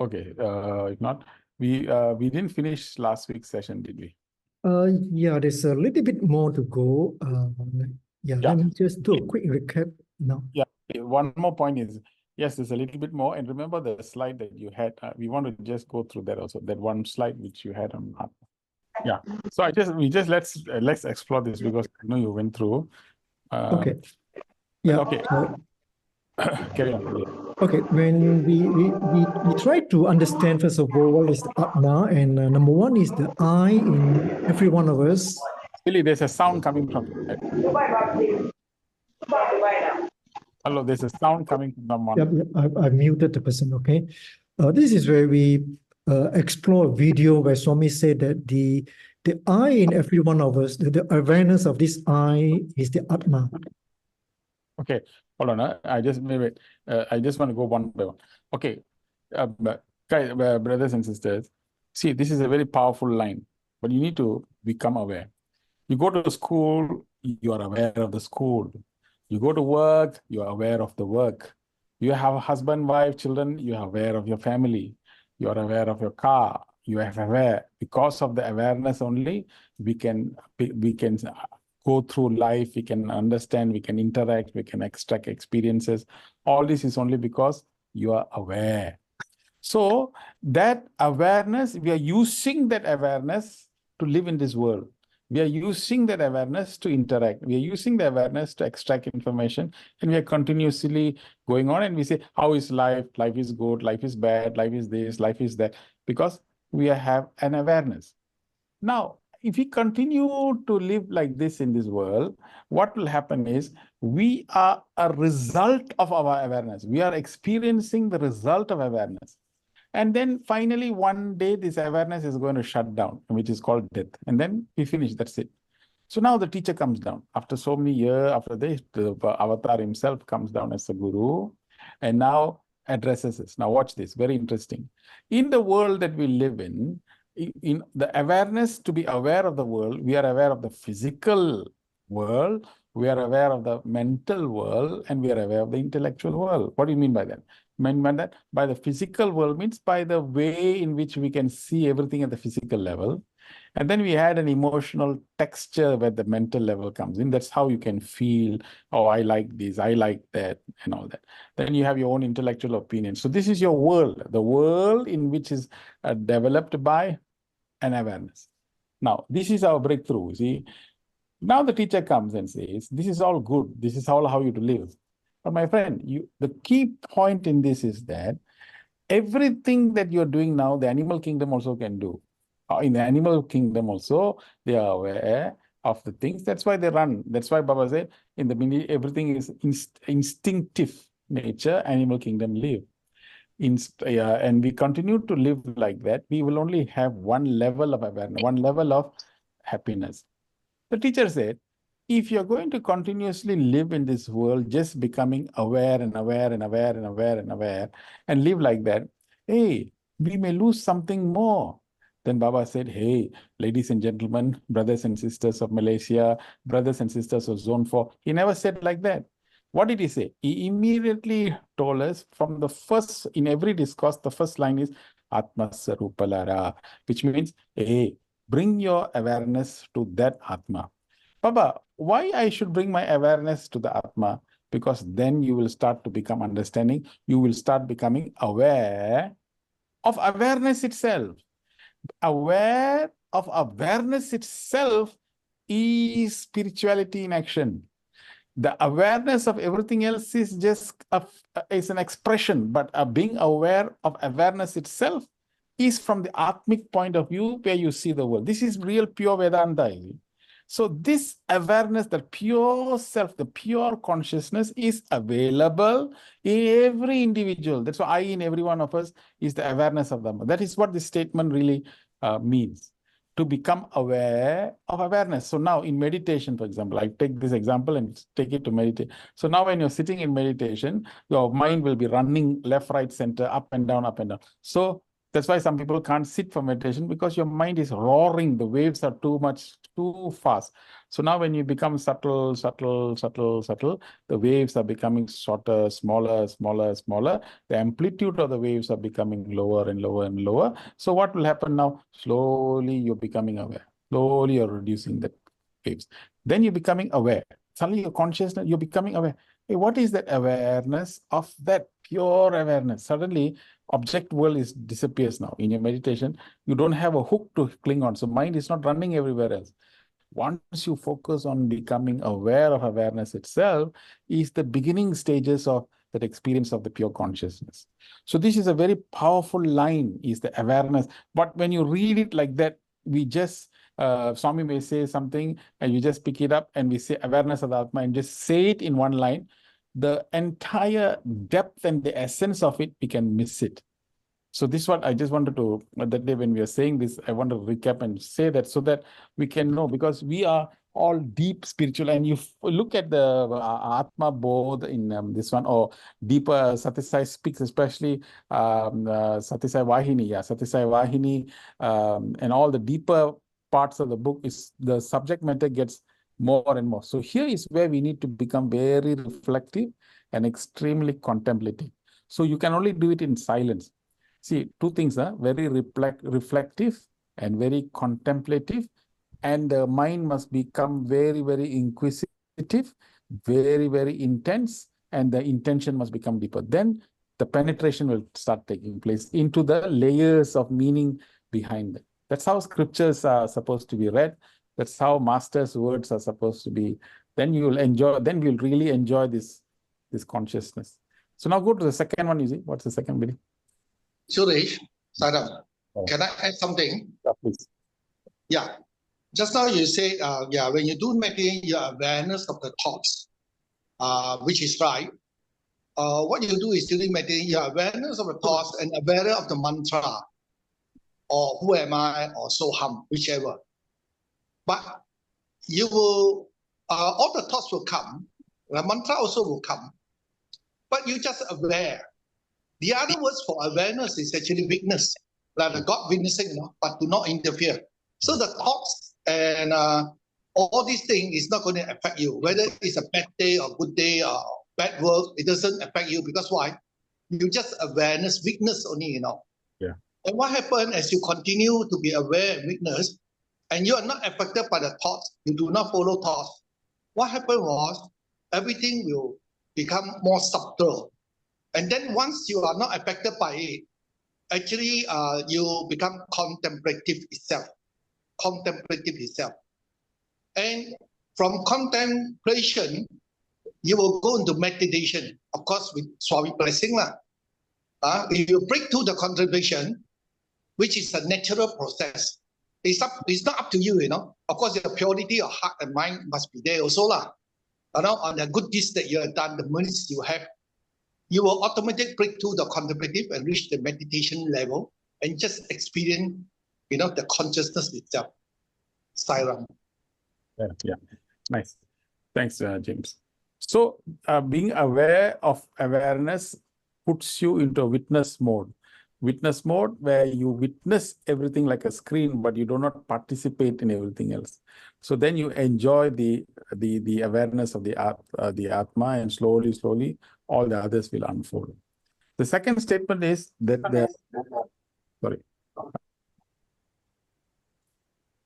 Okay. If not, we didn't finish last week's session, did we? Yeah, there's a little bit more to go. Yeah, Yeah. let me just do a quick recap now. Yeah. One more point is, yes, there's a little bit more. And remember the slide that you had. We want to just go through that also. That one slide which you had on. Yeah. So let's explore this because I know you went through. Okay. Yeah. Okay. Carry on. Yeah. Okay. When we try to understand first of all what is the Atma, and number one is the I in every one of us. Really, there's a sound coming from. Hello, there's a sound coming from someone. Yep, I muted the person. Okay. This is where we explore a video where Swami said that the I in every one of us, the awareness of this I is the Atma. Okay, hold on. I just want to go one by one. Okay, guys, brothers and sisters, see, this is a very powerful line, but you need to become aware. You go to school, you are aware of the school. You go to work, you are aware of the work. You have a husband, wife, children, you are aware of your family. You are aware of your car. You are aware. Because of the awareness only, we can go through life, we can understand, we can interact, we can extract experiences. All this is only because you are aware. So that awareness, we are using that awareness to live in this world. We are using that awareness to interact. We are using the awareness to extract information, and we are continuously going on, and we say, how is life? Life is good, life is bad, life is this, life is that, because we have an awareness. Now, if we continue to live like this in this world, what will happen is we are a result of our awareness. We are experiencing the result of awareness. And then finally, one day, this awareness is going to shut down, which is called death. And then we finish, that's it. So now the teacher comes down. After so many years, after this, the avatar himself comes down as a guru and now addresses us. Now watch this, very interesting. In the world that we live in the awareness to be aware of the world, we are aware of the physical world, we are aware of the mental world, and we are aware of the intellectual world. What do you mean by that? Mean by that? By the physical world means by the way in which we can see everything at the physical level. And then we had an emotional texture where the mental level comes in. That's how you can feel, oh, I like this, I like that, and all that. Then you have your own intellectual opinion. So this is your world, the world in which is developed by an awareness. Now, this is our breakthrough, see. Now the teacher comes and says, this is all good. This is all how you to live. But my friend, the key point in this is that everything that you're doing now, the animal kingdom also can do. In the animal kingdom also, they are aware of the things. That's why they run. That's why Baba said, in the beginning, everything is instinctive nature, animal kingdom live. And we continue to live like that. We will only have one level of awareness, one level of happiness. The teacher said, if you're going to continuously live in this world, just becoming aware and aware and aware and aware and aware, and live like that, hey, we may lose something more. Then Baba said, hey, ladies and gentlemen, brothers and sisters of Malaysia, brothers and sisters of Zone 4. He never said like that. What did he say? He immediately told us from the first, in every discourse, the first line is Atma Sarupalara, which means, hey, bring your awareness to that Atma. Baba, why I should bring my awareness to the Atma? Because then you will start to become understanding. You will start becoming aware of awareness itself. Aware of awareness itself is spirituality in action. The awareness of everything else is just is an expression, but being aware of awareness itself is from the Atmic point of view where you see the world. This is real pure Vedanta. So this awareness, the pure self, the pure consciousness is available in every individual. That's why I in every one of us is the awareness of them. That is what this statement really means, to become aware of awareness. So now in meditation, for example, I take this example and take it to meditate. So now when you're sitting in meditation, your mind will be running left, right, center, up and down, up and down. So That's why some people can't sit for meditation, because your mind is roaring. The waves are too fast. So now when you become subtle, the waves are becoming shorter, smaller. The amplitude of the waves are becoming lower and lower and lower. So what will happen now? Slowly you're becoming aware. Slowly you're reducing the waves. Then you're becoming aware. Suddenly your consciousness, you're becoming aware. Hey, what is that awareness of that pure awareness? Suddenly object world disappears now. In your meditation, you don't have a hook to cling on. So mind is not running everywhere else. Once you focus on becoming aware of awareness itself, is the beginning stages of that experience of the pure consciousness. So this is a very powerful line, is the awareness. But when you read it like that, we just, Swami may say something and you just pick it up and we say awareness of the Atma and just say it in one line. The entire depth and the essence of it, we can miss it. So this is what I just wanted to, that day when we are saying this, I want to recap and say that so that we can know, because we are all deep spiritual. And you look at the Atma Bodh in this one, or deeper, Satisai speaks, especially Satisai Vahini, Satisai Vahini, and all the deeper parts of the book, is the subject matter gets more and more. So here is where we need to become very reflective and extremely contemplative. So you can only do it in silence. See, two things are very reflective and very contemplative, and the mind must become very, very inquisitive, very, very intense, and the intention must become deeper. Then the penetration will start taking place into the layers of meaning behind it. That's how scriptures are supposed to be read. That's how master's words are supposed to be. Then you will enjoy, then we'll really enjoy this consciousness. So now go to the second one, you see. What's the second video? Suresh, Satsang, can I add something? Yeah, please. Yeah. Just now you say, when you do meditation, your awareness of the thoughts, which is right. What you do is during meditation, your awareness of the thoughts and awareness of the mantra, or who am I, or soham, whichever. But you will, all the thoughts will come, the mantra also will come, but you just aware. The other words for awareness is actually witness, like the God witnessing, but do not interfere. So the thoughts and all these things is not going to affect you. Whether it's a bad day or good day or bad work, it doesn't affect you, because why? You just awareness, witness only, Yeah. And what happens as you continue to be aware and witness, and you are not affected by the thoughts, you do not follow thoughts. What happened was everything will become more subtle. And then once you are not affected by it, actually you become contemplative itself. And from contemplation, you will go into meditation, of course, with Swami blessing. If you break through the contemplation, which is a natural process, it's not up to you, Of course, the purity of heart and mind must be there also. On the good deeds that you have done, the merits you have, you will automatically break through the contemplative and reach the meditation level and just experience, the consciousness itself. Satsang. Yeah. Nice. Thanks, James. So being aware of awareness puts you into a witness mode. Witness mode where you witness everything like a screen, but you do not participate in everything else. So then you enjoy the awareness of the Atma, and slowly, all the others will unfold. The second statement is that sorry.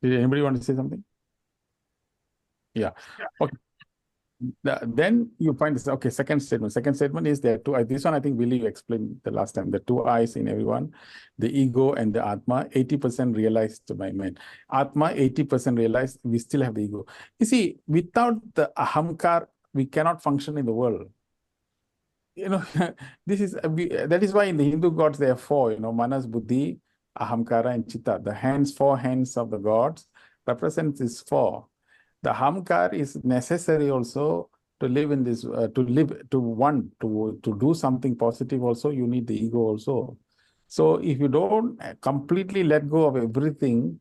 Did anybody want to say something? Yeah. Okay. Then you find this, okay, second statement. Second statement is there two, this one I think Willie explained the last time, the two eyes in everyone, the ego and the Atma, 80% realized by men. Atma, 80% realized, we still have the ego. You see, without the ahamkar, we cannot function in the world. This is, that is why in the Hindu gods, there are four, Manas, Buddhi, Ahamkara, and Chitta. The four hands of the gods represents these four. The ahamkar is necessary also to live in this, to do something positive also, you need the ego also. So if you don't completely let go of everything,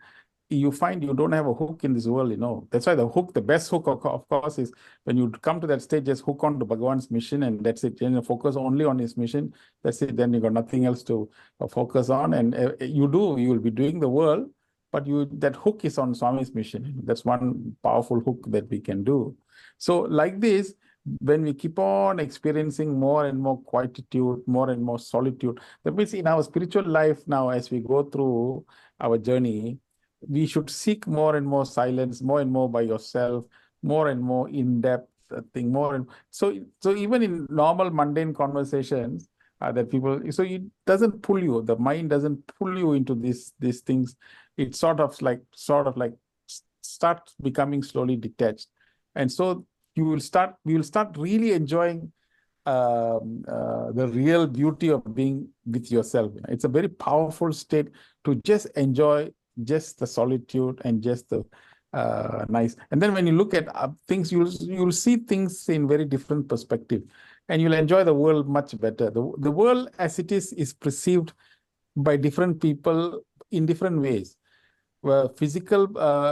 you find you don't have a hook in this world, That's why the best hook, of course, is when you come to that stage, just hook on to Bhagavan's mission, and that's it. And focus only on his mission. That's it. Then you got nothing else to focus on, and you will be doing the world, but that hook is on Swami's mission. That's one powerful hook that we can do. So like this, when we keep on experiencing more and more quietude, more and more solitude, that means in our spiritual life now, as we go through our journey, we should seek more and more silence, more and more by yourself, more and more in-depth thing, so even in normal mundane conversations that people, so it doesn't pull you, the mind doesn't pull you into these things. It's sort of like start becoming slowly detached, and so we will start really enjoying the real beauty of being with yourself. It's a very powerful state to just enjoy just the solitude and just the nice. And then when you look at things, you'll see things in very different perspective, and you'll enjoy the world much better. The world as it is perceived by different people in different ways. Well, physical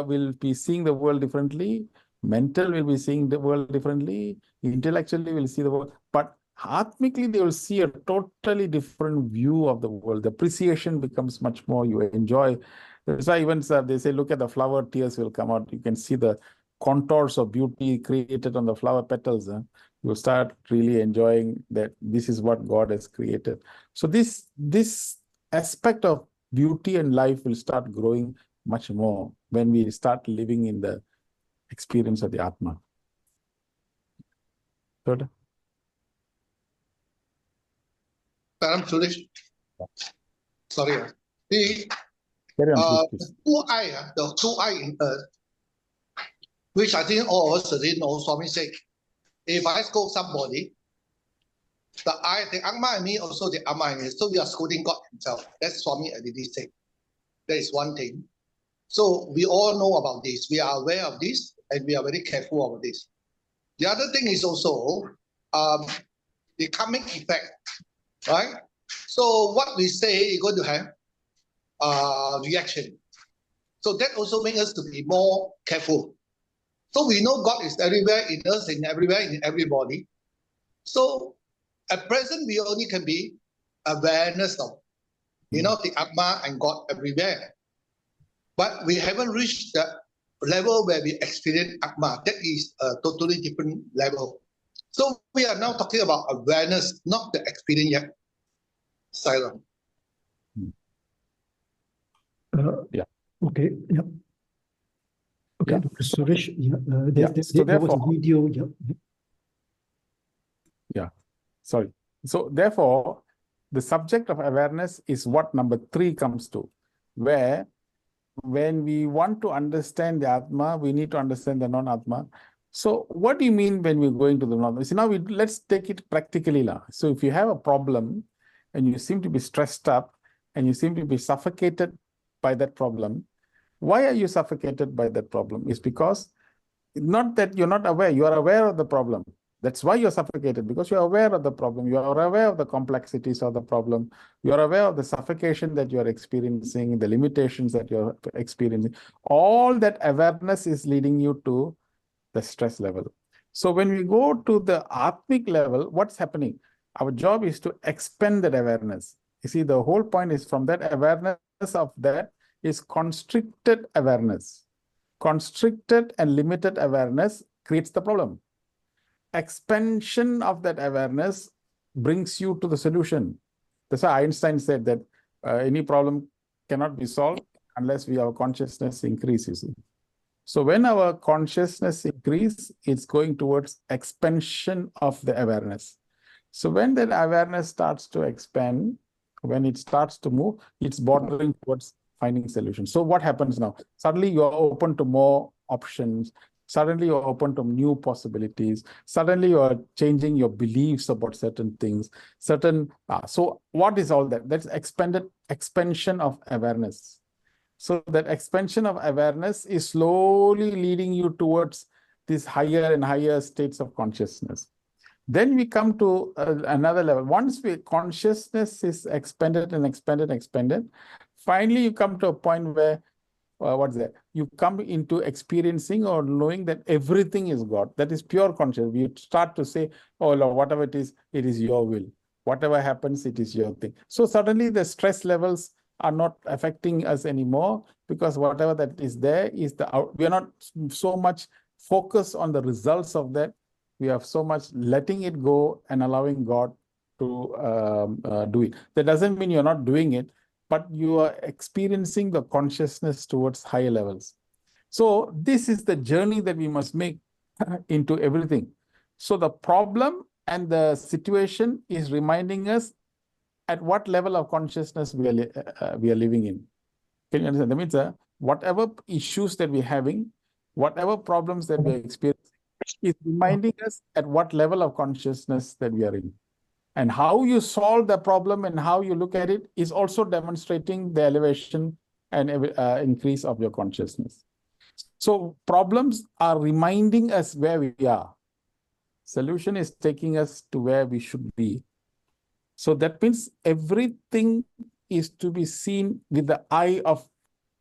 will be seeing the world differently. Mental will be seeing the world differently. Intellectually will see the world, but atmically they will see a totally different view of the world. The appreciation becomes much more. You enjoy. That's why even they say, look at the flower, tears will come out. You can see the contours of beauty created on the flower petals. You start really enjoying that this is what God has created. So this aspect of beauty and life will start growing much more when we start living in the experience of the Atma. Good. Suresh. Sorry. The two eye in earth, which I think all of us already know. Swami said, if I scold somebody, the Atma and me also the Atma and me, so we are scolding God himself. That's Swami already said. That is one thing. So we all know about this. We are aware of this, and we are very careful about this. The other thing is also the karmic effect, right? So what we say is going to have reaction. So that also makes us to be more careful. So we know God is everywhere in us and everywhere in everybody. So at present, we only can be awareness of, the Atma and God everywhere. But we haven't reached the level where we experience Atma. That is a totally different level. So we are now talking about awareness, not the experience yet. Silent. Yeah. Okay. Yeah. Okay, Yeah. Dr. Suresh. So there was a video. Yeah. Sorry. So therefore, the subject of awareness is what number 3 comes to, where when we want to understand the Atma, we need to understand the non-Atma. So what do you mean when we're going to the non-Atma? See, now let's take it practically now. So if you have a problem and you seem to be stressed up and you seem to be suffocated by that problem, why are you suffocated by that problem? It's because not that you're not aware, you are aware of the problem. That's why you're suffocated, because you're aware of the problem. You are aware of the complexities of the problem. You are aware of the suffocation that you're experiencing, the limitations that you're experiencing. All that awareness is leading you to the stress level. So when we go to the Atmic level, what's happening? Our job is to expand that awareness. You see, the whole point is from that awareness of that is constricted awareness. Constricted and limited awareness creates the problem. Expansion of that awareness brings you to the solution. That's why Einstein said that any problem cannot be solved unless our consciousness increases. So when our consciousness increases, it's going towards expansion of the awareness. So when that awareness starts to expand, when it starts to move, it's bordering towards finding solutions. So what happens now? Suddenly you're open to more options. Suddenly you're open to new possibilities. Suddenly you're changing your beliefs about certain things. So what is all that? That's expansion of awareness. So that expansion of awareness is slowly leading you towards these higher and higher states of consciousness. Then we come to another level. Once consciousness is expanded and expanded, finally you come to a point where what's that? You come into experiencing or knowing that everything is God. That is pure consciousness. We start to say, oh Lord, whatever it is your will. Whatever happens, it is your thing. So suddenly the stress levels are not affecting us anymore, because whatever that is there is we are not so much focused on the results of that. We are so much letting it go and allowing God to do it. That doesn't mean you're not doing it, but you are experiencing the consciousness towards higher levels. So this is the journey that we must make into everything. So the problem and the situation is reminding us at what level of consciousness we are living in. Can you understand? That means whatever issues that we're having, whatever problems that we're experiencing, is reminding us at what level of consciousness that we are in. And how you solve the problem and how you look at it is also demonstrating the elevation and increase of your consciousness. So problems are reminding us where we are. Solution is taking us to where we should be. So that means everything is to be seen with the eye of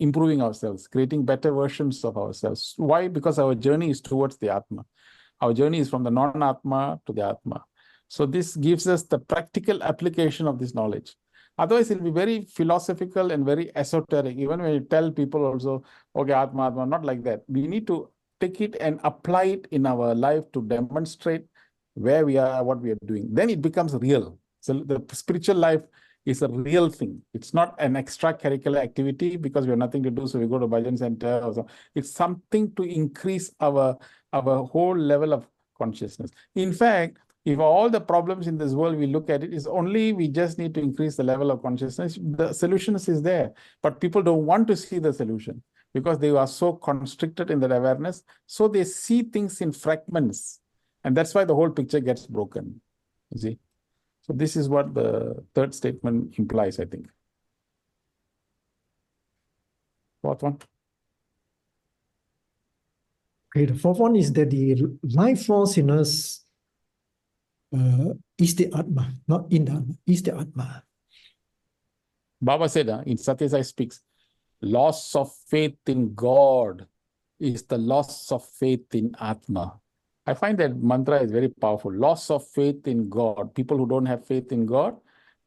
improving ourselves, creating better versions of ourselves. Why? Because our journey is towards the Atma. Our journey is from the non-Atma to the Atma. So this gives us the practical application of this knowledge. Otherwise, it'll be very philosophical and very esoteric. Even when you tell people also, okay, Atma, Atma, not like that. We need to take it and apply it in our life to demonstrate where we are, what we are doing. Then it becomes real. So the spiritual life is a real thing. It's not an extracurricular activity because we have nothing to do, so we go to Bhajan Center or so. It's something to increase our whole level of consciousness. In fact, if all the problems in this world, we look at it, is only we just need to increase the level of consciousness. The solution is there, but people don't want to see the solution because they are so constricted in their awareness. So they see things in fragments. And that's why the whole picture gets broken, you see. So this is what the third statement implies, I think. Fourth one. Okay, the fourth one is that the life force in us is the Atma, not in the Atma, is the Atma. Baba said in Satya Sai speaks, loss of faith in God is the loss of faith in Atma. I find that mantra is very powerful. Loss of faith in God. People who don't have faith in God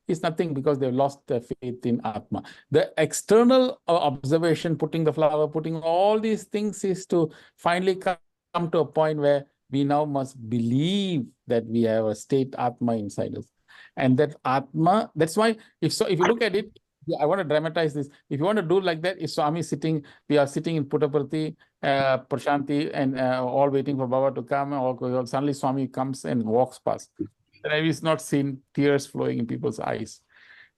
is nothing because they've lost their faith in Atma. The external observation, putting the flower, putting all these things is to finally come to a point where we now must believe that we have a state Atma inside us. And that Atma, that's why, if you look at it, I want to dramatize this. If you want to do like that, if Swami sitting, we are sitting in Puttaparthi, Prashanti, and all waiting for Baba to come, or suddenly Swami comes and walks past. And I have not seen tears flowing in people's eyes.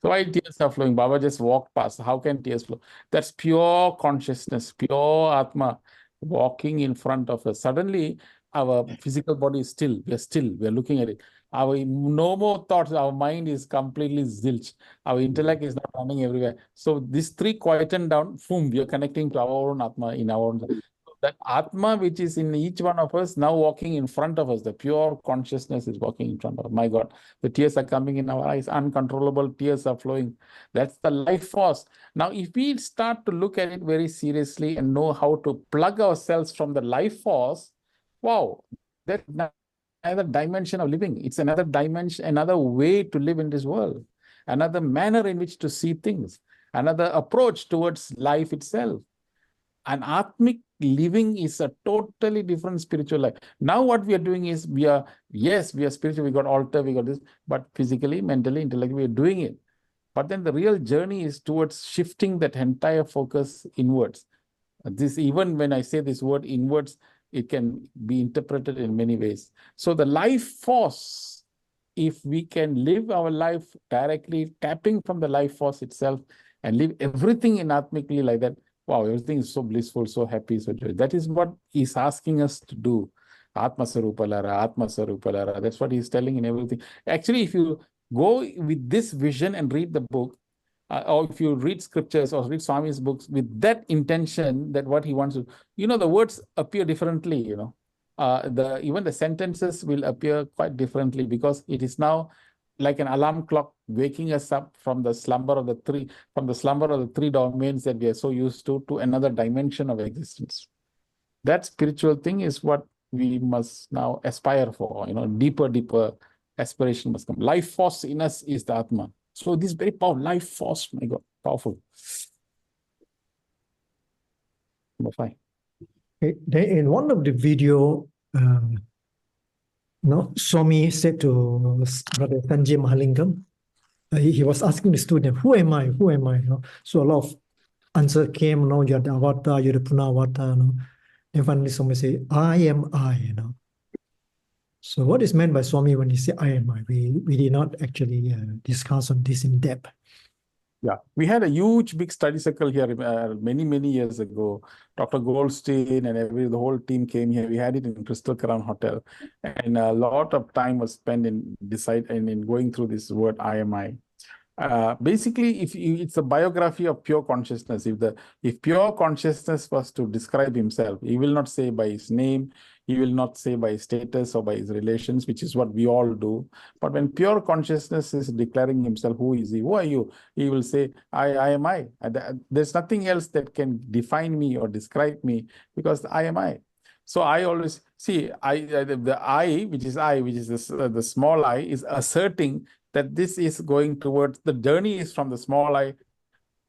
So why tears are flowing? Baba just walked past. How can tears flow? That's pure consciousness, pure Atma walking in front of us. Suddenly, our physical body is still. We are looking at it. Our no more thoughts. Our mind is completely zilch. Our intellect is not running everywhere. So these three quieten down. Boom, we are connecting to our own Atma in our own. That Atma which is in each one of us now walking in front of us. The pure consciousness is walking in front of us. My God, the tears are coming in our eyes. Uncontrollable tears are flowing. That's the life force. Now, if we start to look at it very seriously and know how to plug ourselves from the life force, wow, that's another dimension of living. It's another dimension, another way to live in this world, another manner in which to see things, another approach towards life itself. An Atmic living is a totally different spiritual life. Now what we are doing is we are spiritual, we got altar, we got this, but physically, mentally, intellectually, we are doing it. But then the real journey is towards shifting that entire focus inwards. This, even when I say this word inwards, it can be interpreted in many ways. So the life force, if we can live our life directly, tapping from the life force itself and live everything in Atmically like that, wow, everything is so blissful, so happy, so joyous. That is what he's asking us to do. Atma Sarupalara, Atma Sarupalara. That's what he's telling in everything. Actually, if you go with this vision and read the book, or if you read scriptures or read Swami's books with that intention, that what he wants to, the words appear differently, even the sentences will appear quite differently because it is now like an alarm clock waking us up from the slumber of the three domains that we are so used to another dimension of existence. That spiritual thing is what we must now aspire for. Deeper aspiration must come. Life force in us is the Atma. So this very powerful life force, my God, powerful. Number 5. Okay. Then in one of the video, Swami said to Brother Sanjay Mahalingam, he was asking the student, who am I? Who am I? So a lot of answer came, you're the avatar, you're the Punavatar. And finally Swami say, I am I. So what is meant by Swami when he say I am I? We did not actually discuss on this in depth. Yeah, we had a huge big study circle here many years ago. Dr. Goldstein and the whole team came here. We had it in Crystal Crown Hotel, and a lot of time was spent in going through this word I am I. Basically, it's a biography of pure consciousness. If pure consciousness was to describe himself, he will not say by his name, he will not say by his status or by his relations, which is what we all do. But when pure consciousness is declaring himself, who is he? Who are you? He will say, I am I. There's nothing else that can define me or describe me, because I am I. So I always see the I, which is the small I, is asserting that this is going towards, the journey is from the small I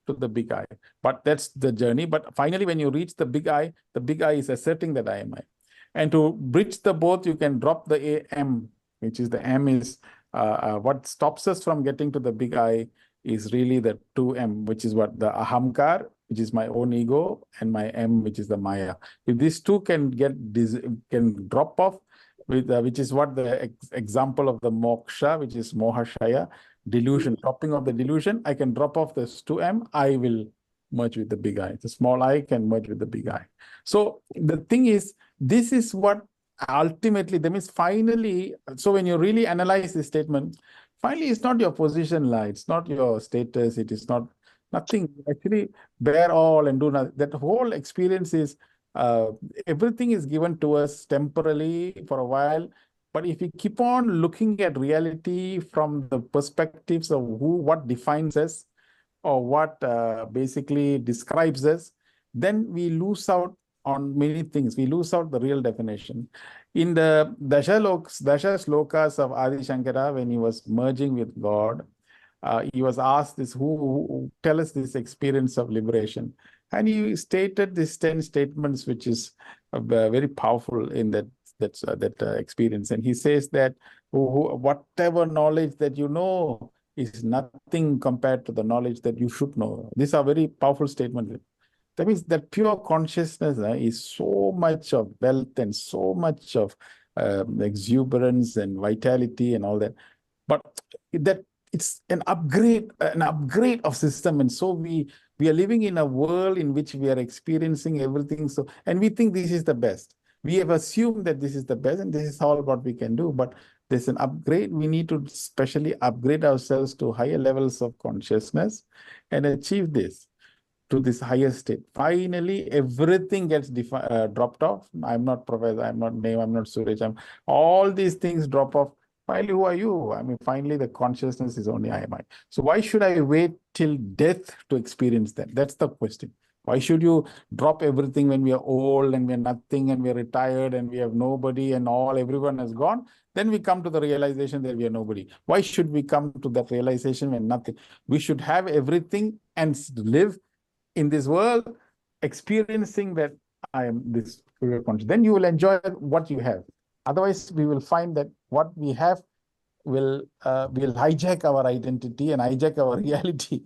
to the big I. But that's the journey. But finally, when you reach the big I is asserting that I am I. And to bridge the both, you can drop the AM, which is the M is what stops us from getting to the big I is really the 2M, which is what the ahamkar, which is my own ego, and my M, which is the maya. If these two can drop off, which is what the example of the moksha, which is mohashaya, delusion, dropping of the delusion, I can drop off this 2M, I will merge with the big I. The small I can merge with the big I. So the thing is, this is what ultimately, that means finally, so when you really analyze this statement, finally it's not your position, it's not your status, it is not nothing. Actually bear all and do nothing. That whole experience is everything is given to us temporarily for a while, but if we keep on looking at reality from the perspectives of what defines us or what basically describes us, then we lose out on many things. We lose out the real definition. In the Dasha Slokas of Adi Shankara, when he was merging with God, he was asked this, who tell us this experience of liberation? And he stated these 10 statements, which is very powerful in that experience. And he says that whatever knowledge that you know is nothing compared to the knowledge that you should know. These are very powerful statements. That means that pure consciousness is so much of wealth and so much of exuberance and vitality and all that. But that it's an upgrade of system. And so we are living in a world in which we are experiencing everything. So, and we think this is the best. We have assumed that this is the best and this is all what we can do. But there's an upgrade. We need to specially upgrade ourselves to higher levels of consciousness and achieve this to this higher state. Finally, everything gets dropped off. I'm not professor, I'm not name, I'm not Suresh. All these things drop off. Finally, who are you? I mean, finally, the consciousness is only I am I. So why should I wait till death to experience that? That's the question. Why should you drop everything when we are old and we're nothing and we're retired and we have nobody and everyone has gone? Then we come to the realization that we are nobody. Why should we come to that realization when nothing? We should have everything and live in this world, experiencing that I am this pure conscious. Then you will enjoy what you have. Otherwise, we will find that what we have will hijack our identity and hijack our reality,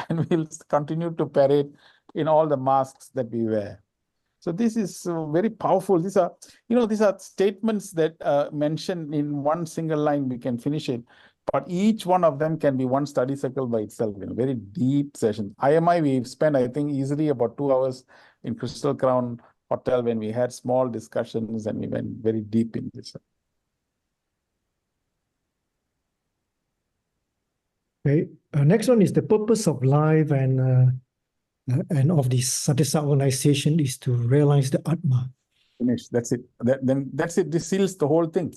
and we'll continue to parade in all the masks that we wear. So this is very powerful. These are statements that mentioned in one single line. We can finish it, but each one of them can be one study circle by itself. Very deep session. IMI, we've spent, I think, easily about 2 hours in Crystal Crown Hotel when we had small discussions and we went very deep in this. Okay. Next one is the purpose of life and of this Satisar organization is to realize the Atma. Finish. That's it. Then that's it. This seals the whole thing.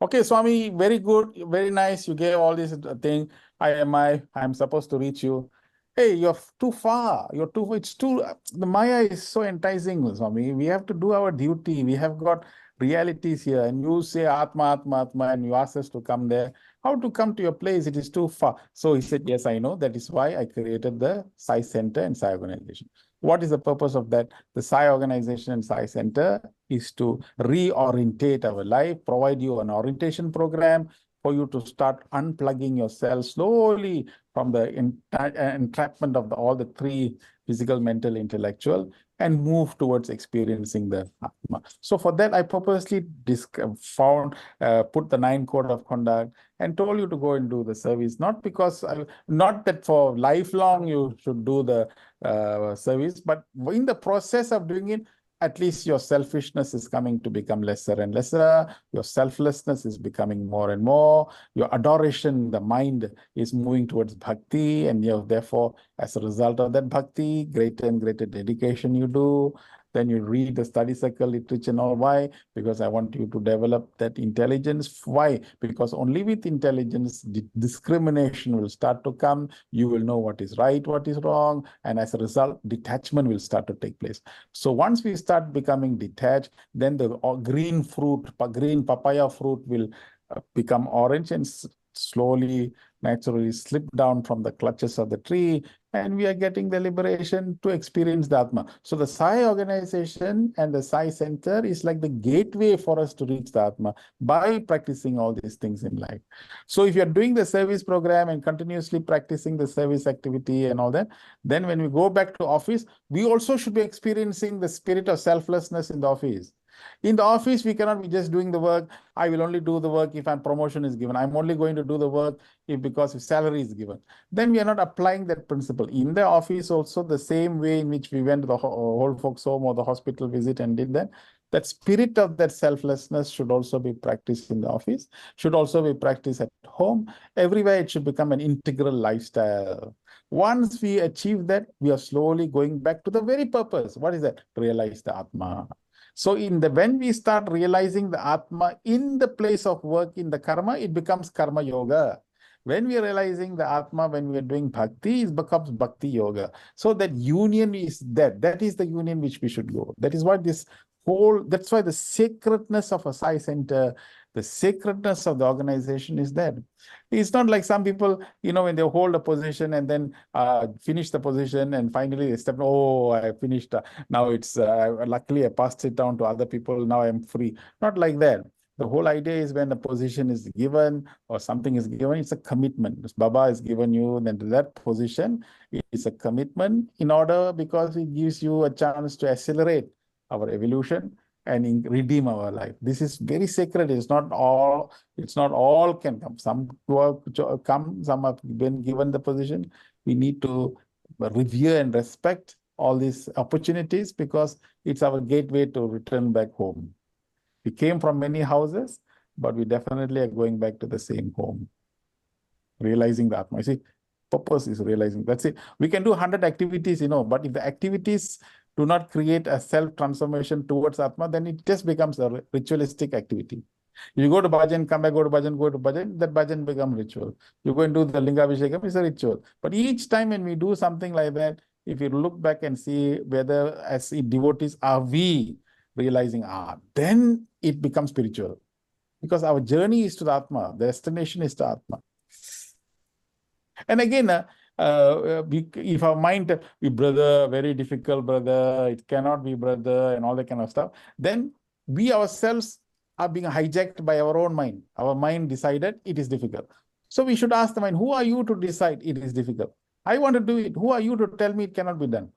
Okay, Swami, very good, very nice. You gave all this thing. I'm supposed to reach you. Hey, you're too far. It's too, the Maya is so enticing, Swami. We have to do our duty. We have got realities here. And you say Atma, Atma, Atma, and you ask us to come there. How to come to your place? It is too far. So he said, yes, I know. That is why I created the Sai Center and Sai Organization. What is the purpose of that? The Sai Organization and Sai Center is to reorientate our life, provide you an orientation program for you to start unplugging yourself slowly from the entrapment of all the three physical, mental, intellectual, and move towards experiencing the Atma. So for that, I purposely put the 9 code of conduct and told you to go and do the service, not because, not that for lifelong you should do the service, but in the process of doing it, at least your selfishness is coming to become lesser and lesser. Your selflessness is becoming more and more. Your adoration, the mind is moving towards bhakti, and therefore, as a result of that bhakti, greater and greater dedication you do. Then you read the study circle literature and all. Why? Because I want you to develop that intelligence. Why? Because only with intelligence, discrimination will start to come. You will know what is right, what is wrong. And as a result, detachment will start to take place. So once we start becoming detached, then the green papaya fruit will become orange and slowly, naturally slip down from the clutches of the tree, and we are getting the liberation to experience the Atma. So the Sai organization and the Sai center is like the gateway for us to reach the Atma by practicing all these things in life. So if you're doing the service program and continuously practicing the service activity and all that, then when we go back to office, we also should be experiencing the spirit of selflessness in the office. In the office, we cannot be just doing the work. I will only do the work if promotion is given. I'm only going to do the work if salary is given. Then we are not applying that principle. In the office also, the same way in which we went to the old folks home or the hospital visit and did that, that spirit of that selflessness should also be practiced in the office, should also be practiced at home. Everywhere it should become an integral lifestyle. Once we achieve that, we are slowly going back to the very purpose. What is that? Realize the Atma. So when we start realizing the Atma in the place of work, in the karma, it becomes karma yoga. When we are realizing the Atma, when we are doing bhakti, it becomes bhakti yoga. So that union is that. That is the union which we should go. That is why that's why the sacredness of a Sai center, the sacredness of the organization is that. It's not like some people, when they hold a position and then finish the position and finally they step, oh, I finished. Now it's, luckily I passed it down to other people. Now I'm free. Not like that. The whole idea is when a position is given or something is given, it's a commitment. This Baba is given you, then to that position, it's a commitment because it gives you a chance to accelerate our evolution and redeem our life. This is very sacred. It's not all can come. Some come, some have been given the position. We need to revere and respect all these opportunities because it's our gateway to return back home. We came from many houses, but we definitely are going back to the same home. Realizing the Atma. You see, purpose is realizing. That's it. We can do 100 activities, but if the activities do not create a self-transformation towards Atma, then it just becomes a ritualistic activity. You go to bhajan, come back, go to bhajan, that bhajan becomes ritual. You go and do the linga abhishekam, it's a ritual. But each time when we do something like that, if you look back and see whether as devotees are we realizing, then it becomes spiritual. Because our journey is to the Atma, the destination is to Atma. And again, if our mind, brother, very difficult, brother, it cannot be, brother, and all that kind of stuff, then we ourselves are being hijacked by our own mind. Our mind decided it is difficult. So we should ask the mind, who are you to decide it is difficult? I want to do it. Who are you to tell me it cannot be done?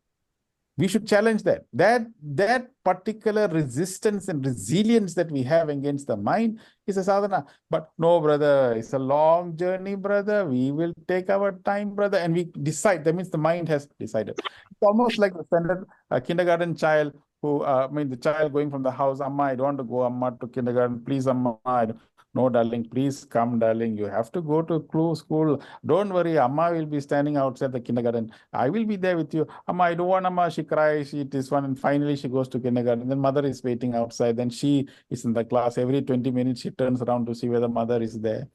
We should challenge that. That particular resistance and resilience that we have against the mind is a sadhana. But no, brother, it's a long journey, brother. We will take our time, brother. And we decide. That means the mind has decided. It's almost like the standard kindergarten child who, the child going from the house, Amma, I don't want to go, Amma, to kindergarten. Please, Amma. No, darling, please come, darling. You have to go to school. Don't worry, Amma will be standing outside the kindergarten. I will be there with you. Amma, I don't want Amma. She cries, she this one, and finally she goes to kindergarten. Then mother is waiting outside. Then she is in the class. Every 20 minutes, she turns around to see whether mother is there.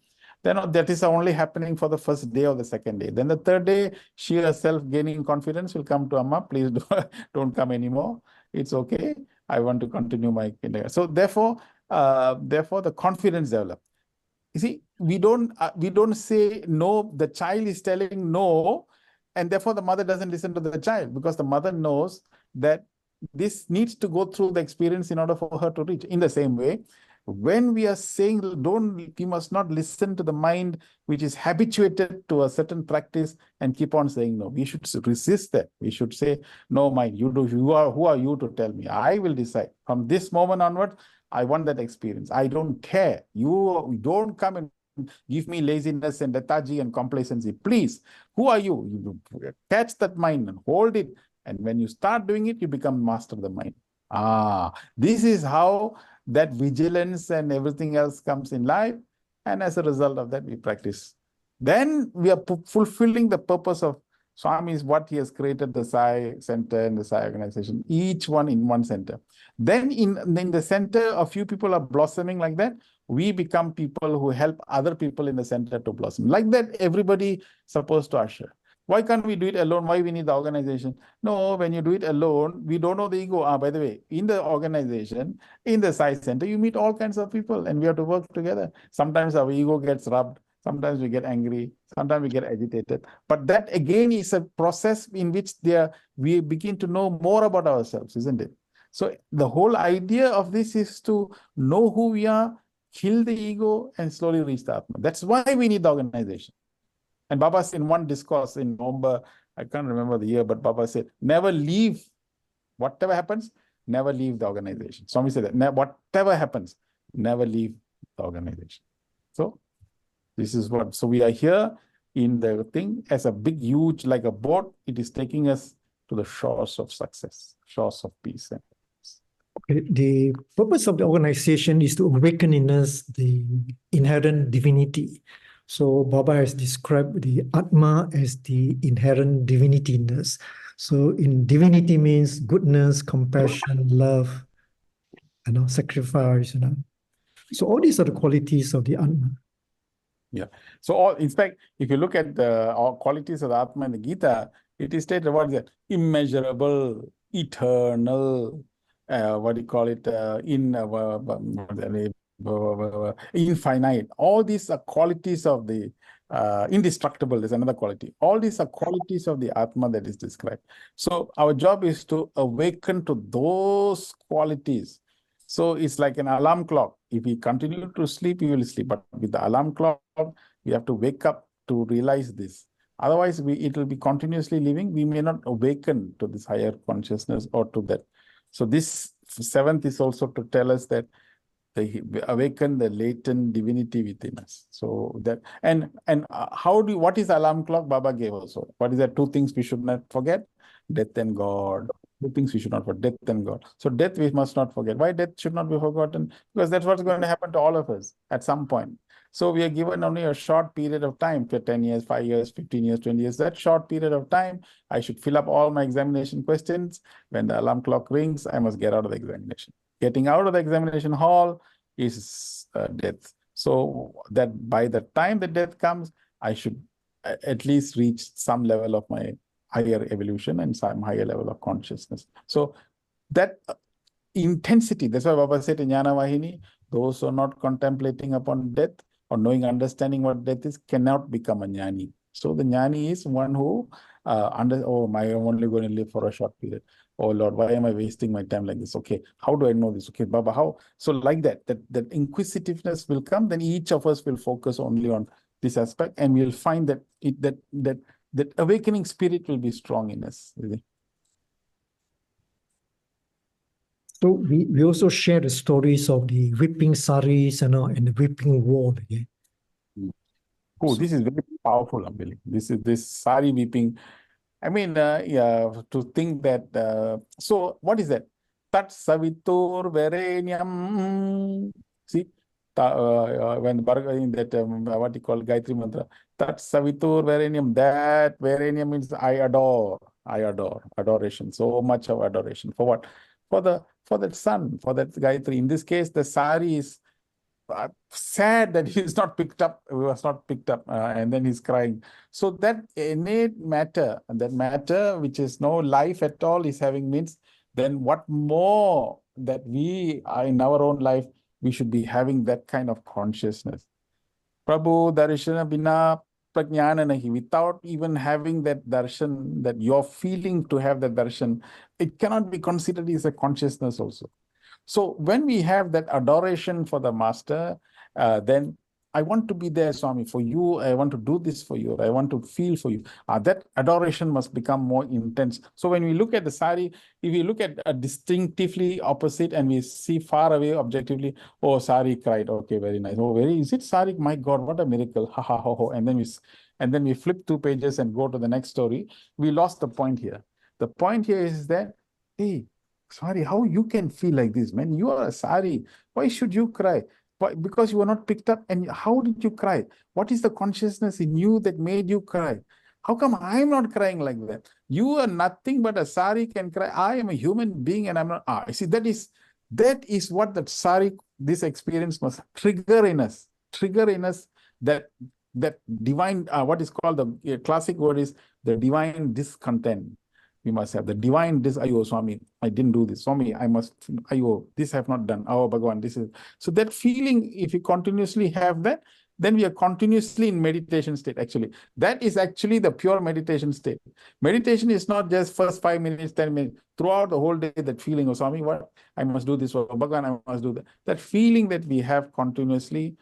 Then that is only happening for the first day or the second day. Then the third day, she herself gaining confidence will come to Amma. Please don't come anymore. It's okay. I want to continue my kindergarten. So therefore, the confidence develops. You see, we don't say no. The child is telling no, and therefore the mother doesn't listen to the child, because the mother knows that this needs to go through the experience in order for her to reach. In the same way, when we are saying we must not listen to the mind which is habituated to a certain practice and keep on saying no. We should resist that. We should say, no, mind, who are you to tell me? I will decide. From this moment onward, I want that experience. I don't care. You don't come and give me laziness and lethargy and complacency. Please, who are you? You catch that mind and hold it. And when you start doing it, you become master of the mind. This is how that vigilance and everything else comes in life. And as a result of that, we practice. Then we are fulfilling the purpose of Swami, is what he has created, the Sai Center and the Sai organization, each one in one center. Then in the center, a few people are blossoming like that. We become people who help other people in the center to blossom. Like that, everybody supposed to usher. Why can't we do it alone? Why we need the organization? No, when you do it alone, we don't know the ego. By the way, in the organization, in the Sai Center, you meet all kinds of people and we have to work together. Sometimes our ego gets rubbed. Sometimes we get angry. Sometimes we get agitated. But that again is a process in which we begin to know more about ourselves, isn't it? So the whole idea of this is to know who we are, kill the ego, and slowly reach the Atma. That's why we need the organization. And Baba said in one discourse in November, I can't remember the year, but Baba said, never leave, whatever happens, never leave the organization. Swami said that, whatever happens, never leave the organization. So this is what, so we are here in the thing as a big, huge, like a boat, it is taking us to the shores of success, shores of peace. Okay, the purpose of the organization is to awaken in us the inherent divinity. So Baba has described the Atma as the inherent divinity in us. So in divinity means goodness, compassion, love, sacrifice, So all these are the qualities of the Atma. Yeah. So in fact, if you look at the qualities of the Atma in the Gita, it is stated what is that? Immeasurable, eternal, what do you call it? Infinite. All these are qualities of the indestructible is another quality. All these are qualities of the Atma that is described. So our job is to awaken to those qualities. So it's like an alarm clock. If we continue to sleep, we will sleep. But with the alarm clock, we have to wake up to realize this. Otherwise, it will be continuously living. We may not awaken to this higher consciousness or to that. So this seventh is also to tell us that they awaken the latent divinity within us. So that what is alarm clock? Baba gave also. What is that? Two things we should not forget: death and God. Two things we should not forget: death and God. So death we must not forget. Why death should not be forgotten? Because that's what's going to happen to all of us at some point. So we are given only a short period of time, for 10 years, 5 years, 15 years, 20 years. That short period of time, I should fill up all my examination questions. When the alarm clock rings, I must get out of the examination. Getting out of the examination hall is death. So that by the time the death comes, I should at least reach some level of my higher evolution and some higher level of consciousness. So that intensity, that's why Baba said in Jnana Vahini, those who are not contemplating upon death or understanding what death is cannot become a jnani. So the jnani is one who I'm only going to live for a short period. Oh Lord, why am I wasting my time like this? Okay, how do I know this? Okay, Baba, how? So like that inquisitiveness will come, then each of us will focus only on this aspect, and we'll find that that awakening spirit will be strong in us. Really. So we also share the stories of the whipping saris and the whipping wall again. Oh, this is very powerful, Ambili. This sari whipping. I mean, to think that. So what is that? Tat savitur verenyam. See, when in that what you call Gayatri mantra, that Savitur Varenium, that Varenium means I adore, adoration, so much of adoration. For what? For that sun, for that Gayatri. In this case, the sari is sad that he is not picked up, was not picked up, and then he's crying. So that innate matter, that matter which is no life at all, is having means, then what more that we are in our own life, we should be having that kind of consciousness. Prabhu darshana bina prajnana nahi. Without even having that darshan, that you're feeling to have that darshan, it cannot be considered as a consciousness also. So when we have that adoration for the master, then I want to be there, Swami, for you. I want to do this for you. I want to feel for you. That adoration must become more intense. So when we look at the sari, if we look at a distinctively opposite and we see far away objectively, oh, sari cried. Okay, very nice. Oh, is it sari? My God, what a miracle. Ha ha ha ha. And then we flip 2 pages and go to the next story. We lost the point here. The point here is that, hey, sorry, how you can feel like this, man? You are a sari. Why should you cry? Why? Because you were not picked up. And how did you cry? What is the consciousness in you that made you cry? How come I'm not crying like that? You are nothing but a sari can cry. I am a human being and I'm not. You see, that is what that sari, this experience must trigger in us. That divine, what is called the classic word is the divine discontent. We must have the divine ayo, Swami, I didn't do this. Swami, I must, ayo, this I have not done. Oh, Bhagavan, this is. So that feeling, if you continuously have that, then we are continuously in meditation state, actually. That is actually the pure meditation state. Meditation is not just first 5 minutes, 10 minutes. Throughout the whole day, that feeling of, Swami, what? I must do this. For Bhagavan, I must do that. That feeling that we have continuously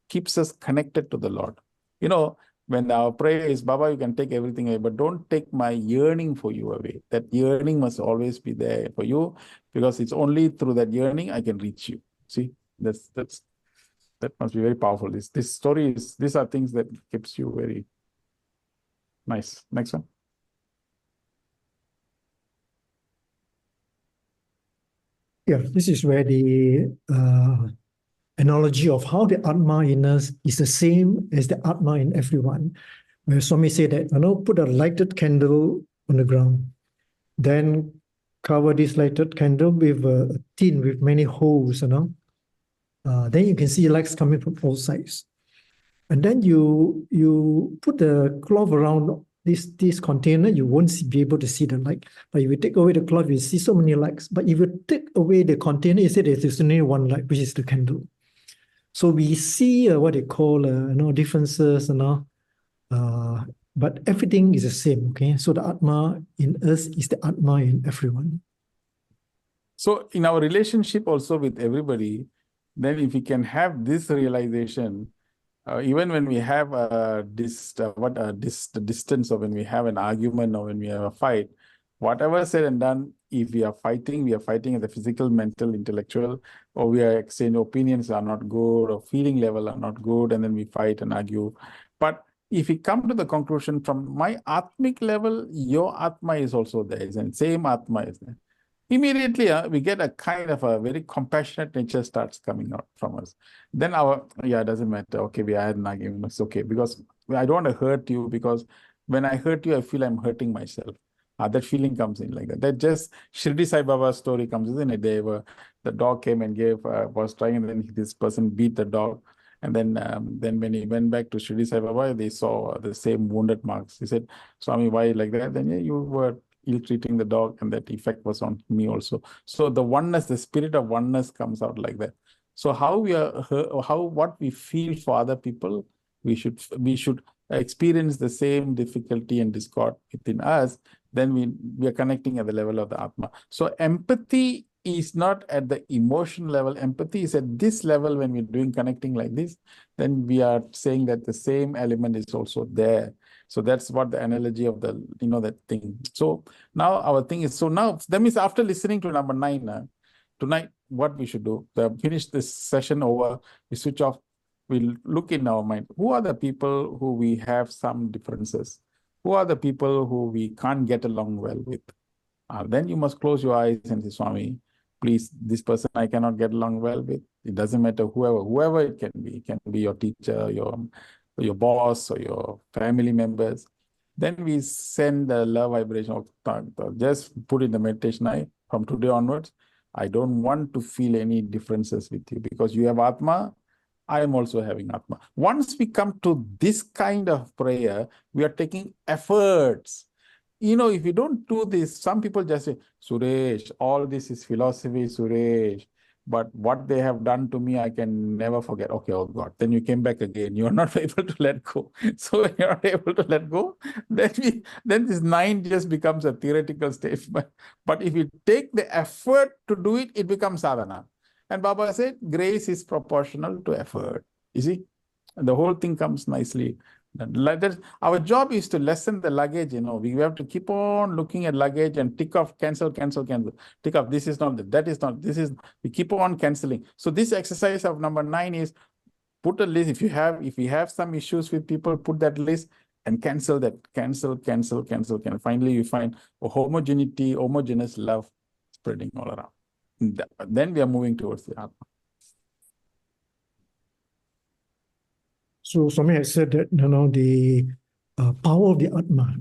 keeps us connected to the Lord. You know, when our prayer is, Baba, you can take everything away, but don't take my yearning for you away. That yearning must always be there for you, because it's only through that yearning I can reach you. See, that must be very powerful. This story is, these are things that keeps you very nice. Next one. Yeah, this is where the analogy of how the Atma in us is the same as the Atma in everyone. Where Swami said that, put a lighted candle on the ground, then cover this lighted candle with a tin with many holes, then you can see lights coming from all sides. And then you put the cloth around this container, you won't be able to see the light. But if you take away the cloth, you see so many lights. But if you take away the container, you see there's only one light, which is the candle. So we see what they call differences, but everything is the same. Okay, so the Atma in us is the Atma in everyone. So in our relationship also with everybody, then if we can have this realization, even when we have this distance, or when we have an argument, or when we have a fight, whatever said and done, if we are fighting at the physical, mental, intellectual, or we are saying opinions are not good, or feeling level are not good, and then we fight and argue. But if we come to the conclusion from my Atmic level, your Atma is also there, and same Atma is there. Immediately, we get a kind of a very compassionate nature starts coming out from us. Then it doesn't matter. Okay, we had an argument. It's okay, because I don't want to hurt you, because when I hurt you, I feel I'm hurting myself. That feeling comes in like that. That just Shirdi Sai Baba's story comes in. The dog came and was trying, and then this person beat the dog. And then when he went back to Shirdi Sai Baba, they saw the same wounded marks. He said, Swami, why like that? Then you were ill-treating the dog, and that effect was on me also. So the oneness, the spirit of oneness comes out like that. So what we feel for other people, we should experience the same difficulty and discord within us. Then we are connecting at the level of the Atma. So empathy is not at the emotion level. Empathy is at this level. When we're doing connecting like this, then we are saying that the same element is also there. So that's what the analogy of that thing. So now our thing is, that means after listening to number 9, tonight, what we should do, finish this session over, we switch off, we'll look in our mind. Who are the people who we have some differences? Who are the people who we can't get along well with? Then you must close your eyes and say, Swami, please, this person I cannot get along well with. It doesn't matter whoever it can be. It can be your teacher, your boss, or your family members. Then we send the love vibration of just put in the meditation. From today onwards, I don't want to feel any differences with you because you have Atma. I am also having Atma. Once we come to this kind of prayer, we are taking efforts. If you don't do this, some people just say, Suresh, all this is philosophy, Suresh. But what they have done to me, I can never forget. Okay, oh God. Then you came back again. You are not able to let go. So when you're not able to let go, then this 9 just becomes a theoretical statement. But if you take the effort to do it, it becomes sadhana. And Baba said, grace is proportional to effort. You see, the whole thing comes nicely. Our job is to lessen the luggage. We have to keep on looking at luggage and tick off, cancel, tick off. This is not that is not. We keep on canceling. So this exercise of number 9 is put a list. If you have some issues with people, put that list and cancel that. Cancel. Finally, you find a homogeneous love spreading all around. Then we are moving towards the Atma. So Swami has said that the power of the Atma,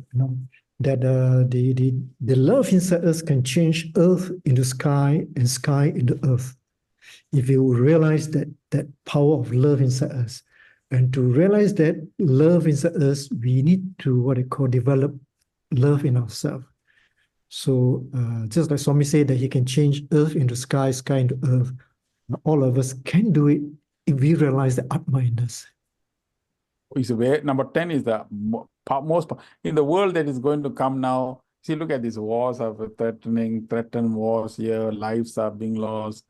that the love inside us can change earth into sky and sky into earth. If you realize that power of love inside us, and to realize that love inside us, we need to develop love in ourselves. So just like Swami said that he can change earth into sky, sky into earth, all of us can do it if we realize the Atma in us. Number 10 is the most in the world that is going to come now. See, look at these wars of threatened wars here. Lives are being lost.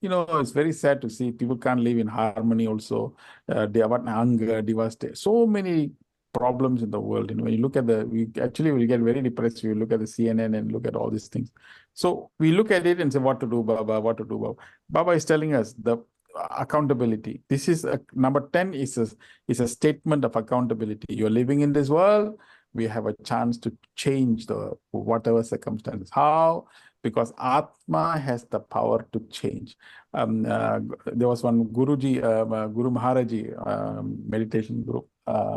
It's very sad to see people can't live in harmony. Also, they have hunger, devastation. So many problems in the world. When you look at we get very depressed. You look at the CNN and look at all these things. So we look at it and say, what to do, Baba? What to do, Baba? Baba is telling us the accountability. This is number 10 is a statement of accountability. You're living in this world. We have a chance to change whatever circumstances. How? Because Atma has the power to change. There was one Guruji, Guru Maharaji meditation group,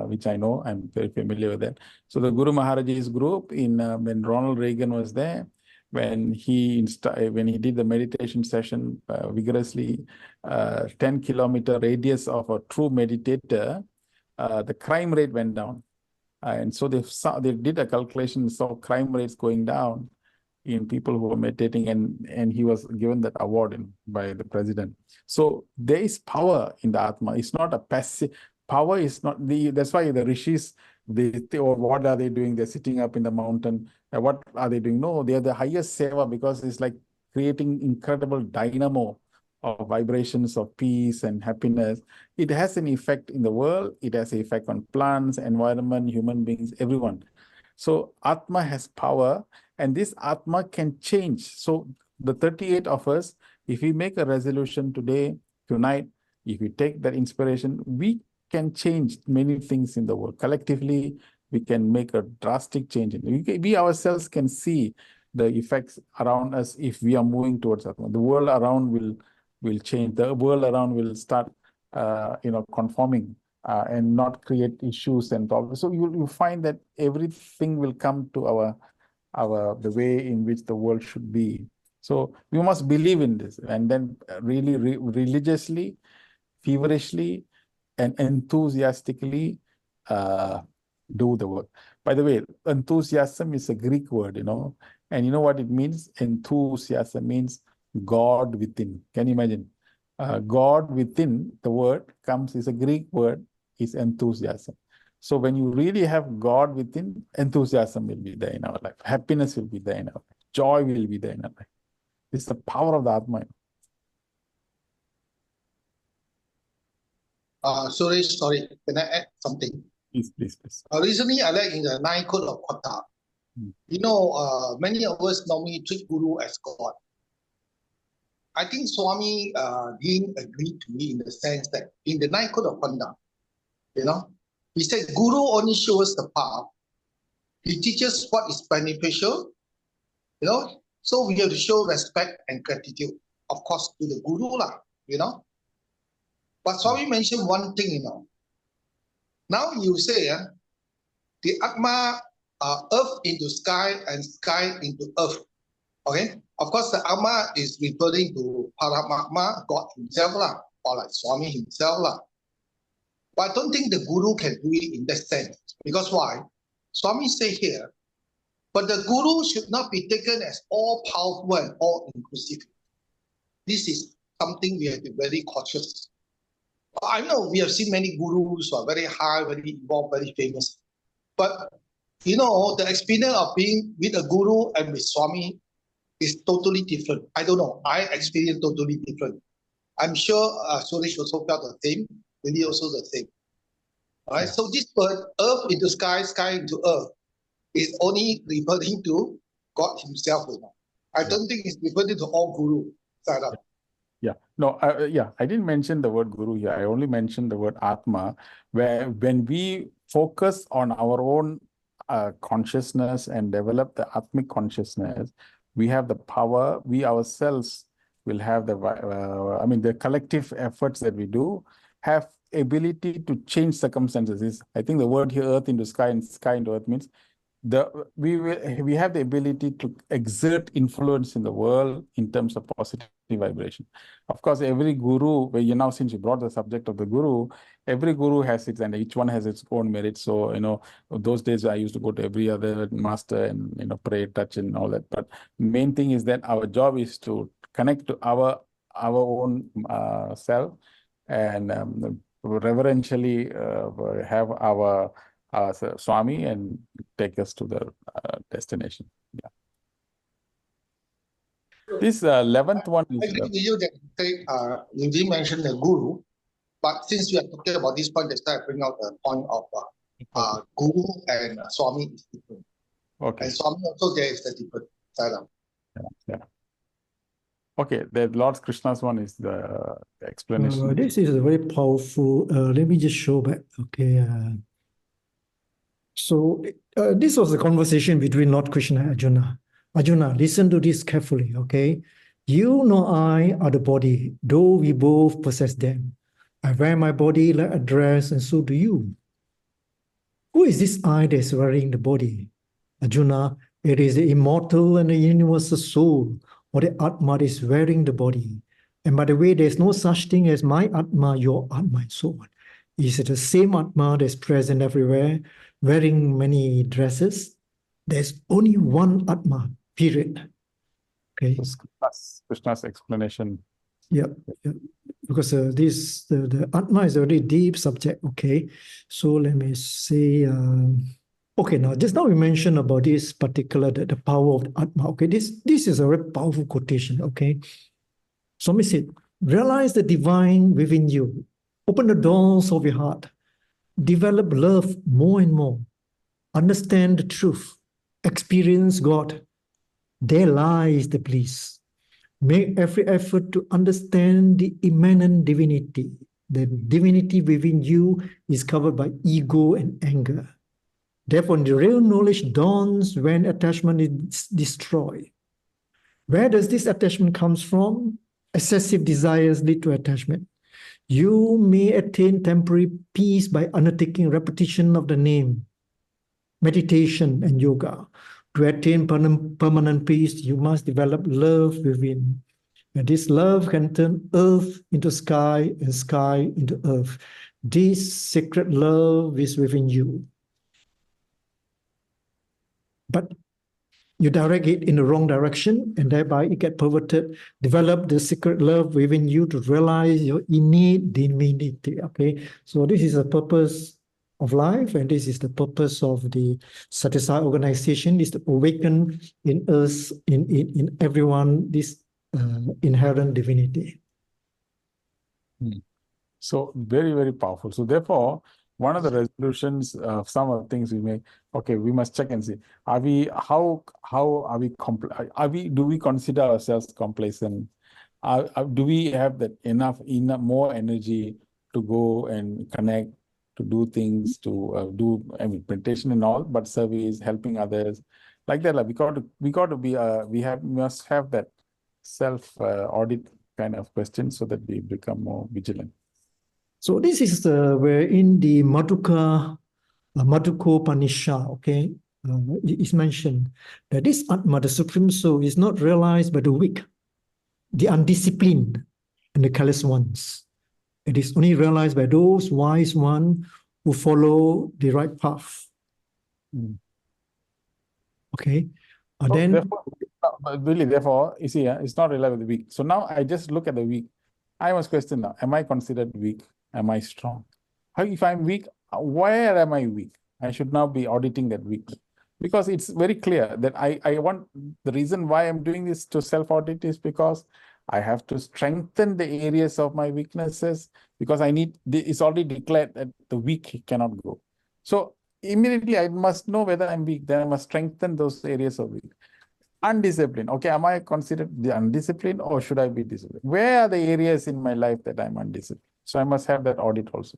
which I know. I'm very familiar with that. So the Guru Maharaji's group when Ronald Reagan was there, when he did the meditation session vigorously, 10-kilometer radius of a true meditator, the crime rate went down. And so they did a calculation, saw crime rates going down in people who were meditating, and he was given that award by the president. So there is power in the Atma. It's not a passive power. Is not that's why the rishis, what are they doing? They're sitting up in the mountain. What are they doing? No, they are the highest seva, because it's like creating incredible dynamo of vibrations of peace and happiness. It has an effect in the world. It has an effect on plants, environment, human beings, everyone. So Atma has power, and this Atma can change. So the 38 of us, if we make a resolution tonight, if we take that inspiration, we can change many things in the world. Collectively, we can make a drastic change. We ourselves can see the effects around us if we are moving towards Atma. The world around will change. The world around will start, conforming and not create issues and problems. So you find that everything will come to the way in which the world should be. So we must believe in this, and then really religiously, feverishly, and enthusiastically do the work. By the way, enthusiasm is a Greek word, and you know what it means? Enthusiasm means God within. Can you imagine? God within, the word is a Greek word, is enthusiasm. So when you really have God within, enthusiasm will be there in our life. Happiness will be there in our life. Joy will be there in our life. It's the power of the Atma. Suresh, sorry, can I add something? Please. Recently, I read in the 9 Code of Kata. Many of us normally treat Guru as God. I think Swami didn't agree to me in the sense that in the 9 Code of Conduct, he said Guru only shows the path. He teaches what is beneficial. So we have to show respect and gratitude, of course, to the Guru lah, you know. But Swami mentioned one thing, you know. Now you say, the Atma, earth into sky and sky into earth. Okay? Of course, the Atma is referring to Paramatma, God himself lah, or like Swami himself lah. But I don't think the Guru can do it in that sense. Because why? Swami say here, but the Guru should not be taken as all-powerful and all-inclusive. This is something we have to be very cautious. I know we have seen many gurus who are very high, very involved, very famous. But, you know, the experience of being with a Guru and with Swami is totally different. I don't know. I experienced totally different. I'm sure Suresh also felt the same. Really also the same. All right. So this word, earth into sky, sky into earth, is only referring to God himself. I don't think it's referring to all Guru. Yeah, no, I didn't mention the word Guru here. I only mentioned the word Atma, where when we focus on our own consciousness and develop the Atmic consciousness, we have the power, we ourselves will have the, the collective efforts that we do have ability to change circumstances. I think the word here, earth into sky and sky into earth, means we have the ability to exert influence in the world in terms of positive vibration. Of course, every guru, since you brought the subject of the guru, every guru has its, and each one has its own merit. So, those days I used to go to every other master and, pray, touch and all that. But main thing is that our job is to connect to our own self and reverentially have our Swami and take us to the destination. Yeah. This 11th one is. I agree with you that you didn't mention the Guru, but since we are talking about this point, let's bring out the point of Guru and Swami is different. Okay. And Swami also there is the different side of. Yeah. Okay, the Lord Krishna's one is the explanation. This is a very powerful. Let me just show back. Okay. So this was a conversation between Lord Krishna and Arjuna. Arjuna, listen to this carefully, okay? You know I are the body, though we both possess them. I wear my body like a dress, and so do you. Who is this I that is wearing the body? Arjuna, it is the immortal and the universal soul, or the Atma that is wearing the body. And by the way, there is no such thing as my Atma, your Atma, and so on. Is it the same Atma that is present everywhere, wearing many dresses? There's only one Atma, period. Okay. Krishna's explanation. Yeah. Because the Atma is a very deep subject. Okay. So let me say, okay, now just now we mentioned about this particular, the power of the Atma. Okay, this is a very powerful quotation. Okay. Swami said, realize the divine within you. Open the doors of your heart. Develop love more and more. Understand the truth. Experience God. There lies the bliss. Make every effort to understand the immanent divinity. The divinity within you is covered by ego and anger. Therefore, the real knowledge dawns when attachment is destroyed. Where does this attachment come from? Excessive desires lead to attachment. You may attain temporary peace by undertaking repetition of the name, meditation, and yoga. To attain permanent peace, you must develop love within. And this love can turn earth into sky and sky into earth. This sacred love is within you. But you direct it in the wrong direction, and thereby it gets perverted. Develop the secret love within you to realize your innate divinity. Okay, so this is the purpose of life, and this is the purpose of the Satsang organization, is to awaken in us, in everyone, this inherent divinity. So very, very powerful. So therefore, one of the resolutions of some of the things we make, okay, we must check and see, are we, how are we, do we consider ourselves complacent? Do we have that enough more energy to go and connect, to do things, to do meditation and all, but service, helping others? like that. Like, must have that self audit kind of question so that we become more vigilant. So this is where in the Maduka Panisha, okay, it is mentioned that this Atma, the Supreme Soul, is not realized by the weak, the undisciplined, and the careless ones. It is only realized by those wise ones who follow the right path. Okay. So Then, therefore, you see, it's not reliable with the weak. So now I just look at the weak. I must question now, am I considered weak? Am I strong? If I'm weak, where am I weak? I should now be auditing that weakness. Because it's very clear that I want, the reason why I'm doing this to self-audit is because I have to strengthen the areas of my weaknesses, because it's already declared that the weak cannot go. So immediately I must know whether I'm weak, then I must strengthen those areas of weak. Undisciplined. Okay, am I considered the undisciplined, or should I be disciplined? Where are the areas in my life that I'm undisciplined? So I must have that audit also.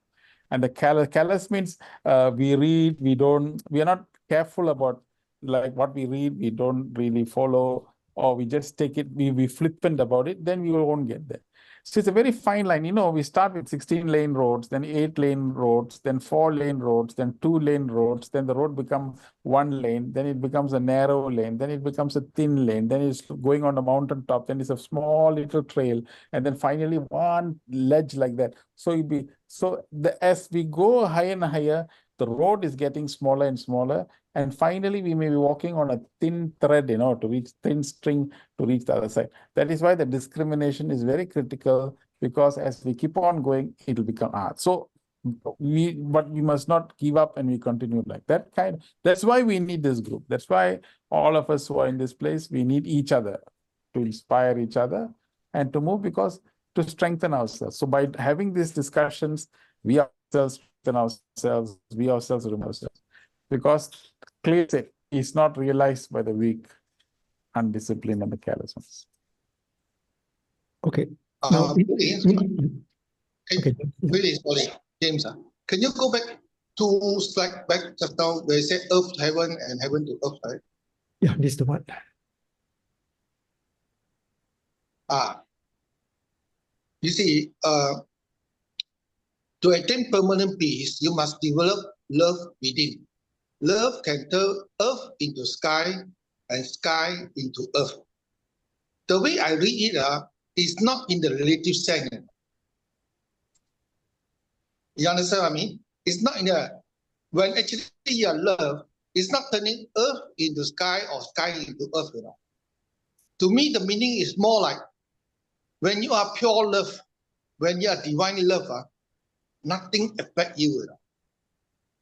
And the callous means we read, we are not careful about like what we read, we don't really follow, or we just take it, we flippant about it, then we won't get there. So it's a very fine line. We start with 16-lane roads, then 8-lane roads, then 4-lane roads, then 2-lane roads, then the road becomes 1 lane, then it becomes a narrow lane, then it becomes a thin lane, then it's going on a mountain top, then it's a small little trail, and then finally one ledge like that. So as we go higher and higher, the road is getting smaller and smaller, and finally we may be walking on a thin thread, to reach thin string to reach the other side. That is why the discrimination is very critical, because as we keep on going, it will become hard. So but we must not give up, and we continue like that kind. That's why we need this group. That's why all of us who are in this place, we need each other to inspire each other and to move, because to strengthen ourselves. So by having these discussions, we ourselves strengthen ourselves, we ourselves remove ourselves. Because clearly it's not realized by the weak, undisciplined, and the careless ones. okay. Really sorry, James. Can you go back 2 slides back just now where it said earth to heaven and heaven to earth, right? Yeah, this is the one. You see, to attain permanent peace, you must develop love within. Love can turn earth into sky and sky into earth. The way I read it is not in the relative sense. You understand what I mean? It's not in the, when actually your love is not turning earth into sky or sky into earth. To me, the meaning is more like when you are pure love, when you are divine love, nothing affects you.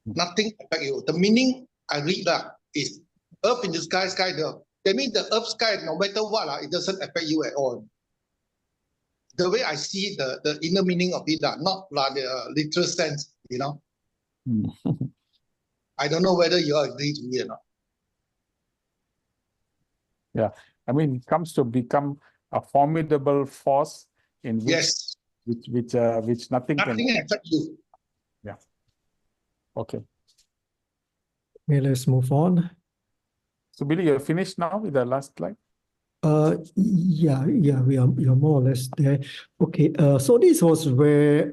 Nothing affects you. The meaning I read that is earth into sky, sky to earth. That means the earth, sky, no matter what, it doesn't affect you at all. The way I see the inner meaning of it, not like the literal sense, I don't know whether you agree to me or not. Yeah, I mean, it comes to become a formidable force in which, yes, which nothing can affect you. Yeah. Okay. Okay, let's move on. So Billy, you're finished now with the last slide? Yeah, we are more or less there. Okay, so this was where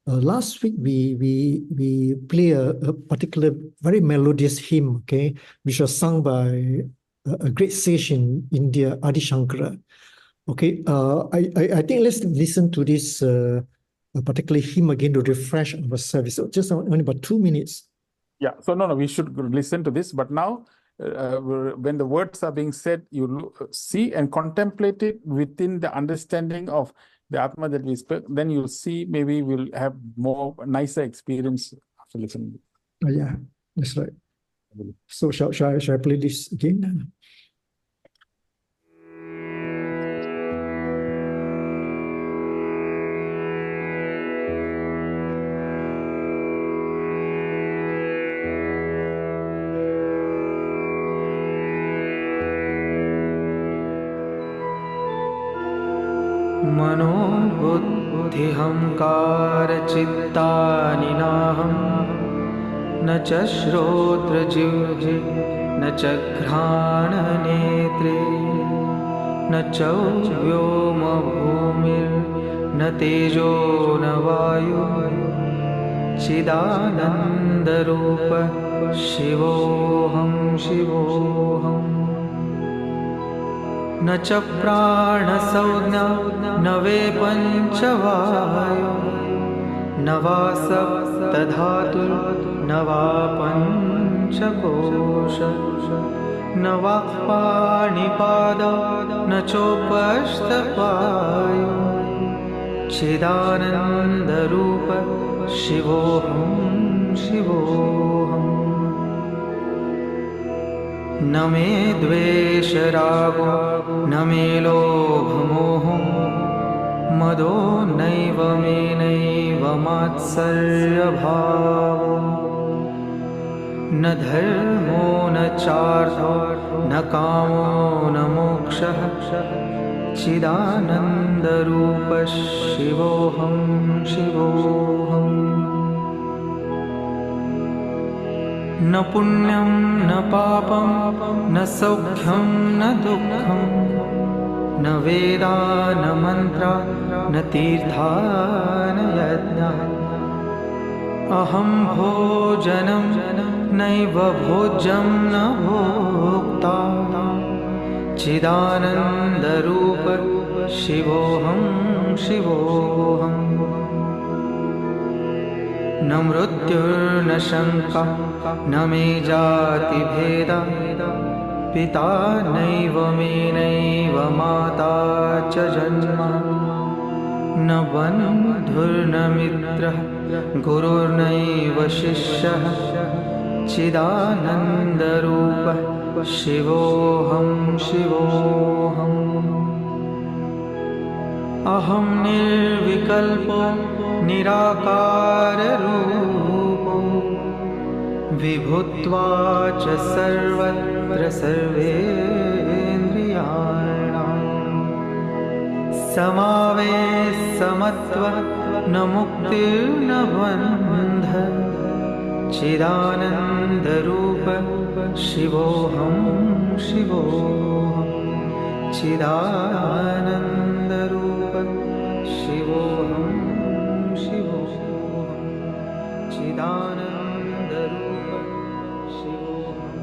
last week we play a particular very melodious hymn, okay, which was sung by a great sage in India, Adi Shankara. Okay, I think let's listen to this particular hymn again to refresh ourselves. So just only about 2 minutes. Yeah, so no, we should listen to this, but now when the words are being said, you see and contemplate it within the understanding of the Atma that we spoke, then you'll see, maybe we'll have nicer experience after listening. Yeah, that's right. So shall I play this again? मनोबुद्धिहंकारचित्तानि नाहं न च श्रोत्रजिह्वे न चघ्राणनेत्रे न च व्योमभूमिर्न तेजो न वायु चिदानन्दरूप शिवोऽहं शिवोऽहम् न च प्राणसंज्ञा न वै पञ्चवायु न वा सप्तधातुर्न वा पञ्चकोश न वा पाणिपादौ न चोपस्थपायु चिदानन्दरूप शिवोऽहं शिवोऽहम् न मे द्वेषरागो न मे लोभमोहो मदो नैव मे नैव मात्सर्यभावो न धर्मो न चार्थो न कामो न मोक्षः चिदानन्दरूप शिवोऽहं शिवोऽहम् न पुण्यं न पापं न सौख्यं न दुःखं न वेदा न मन्त्रा न तीर्था न यज्ञः अहं भोजनं नैव भोज्यं न भोक्ता चिदानन्दरूप शिवोऽहं शिवोऽहम् न मृत्युर्न शङ्का न मे जातिभेदा पिता नैव मे नैव माता च जन्म न बन्धुर्न मित्रः गुरुर्नैव शिष्यः चिदानन्दरूपः शिवोऽहं शिवोऽहम् अहं निर्विकल्पो निराकाररूपो विभुत्वा च सर्वत्र सर्वेन्द्रियाणां समावेशमत्वं न मुक्तिर्न बन्धः चिदानन्दरूप शिवोऽहं शिवोऽहम् चिदानन्दरूप शिवोऽहं शिवोऽहम् चिदानन्दरूप शिवोऽहं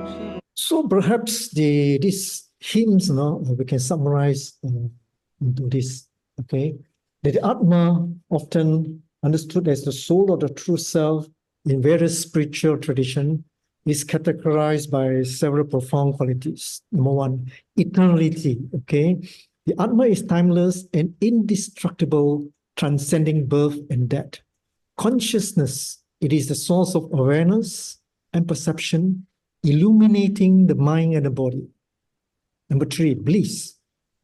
शिवोऽहम्. So perhaps these hymns, we can summarize into this, okay? That the Atma, often understood as the soul of the true self in various spiritual traditions, is categorized by several profound qualities. Number one, eternality, okay? The Atma is timeless and indestructible, transcending birth and death. Consciousness, it is the source of awareness and perception, illuminating the mind and the body. Number three, bliss.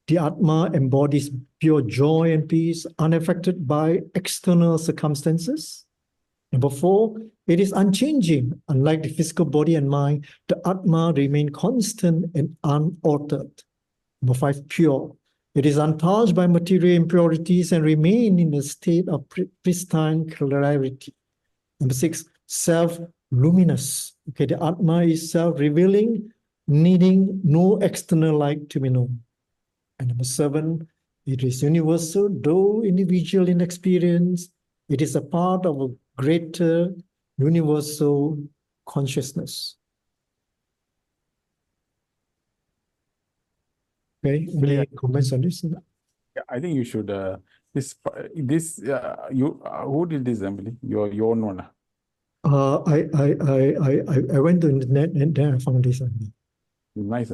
The Atma embodies pure joy and peace, unaffected by external circumstances. Number four, it is unchanging. Unlike the physical body and mind, the Atma remain constant and unaltered. Number five, pure. It is untouched by material impurities and remain in a state of pristine clarity. Number six, self-luminous. Okay, the Atma is self-revealing, needing no external light to be known. And number seven, it is universal, though individual in experience. It is a part of a greater universal consciousness. Okay, any comments on this? Yeah, I think you should. Who did this, Emily? Your own one. I went to the internet and then I found this. Nice.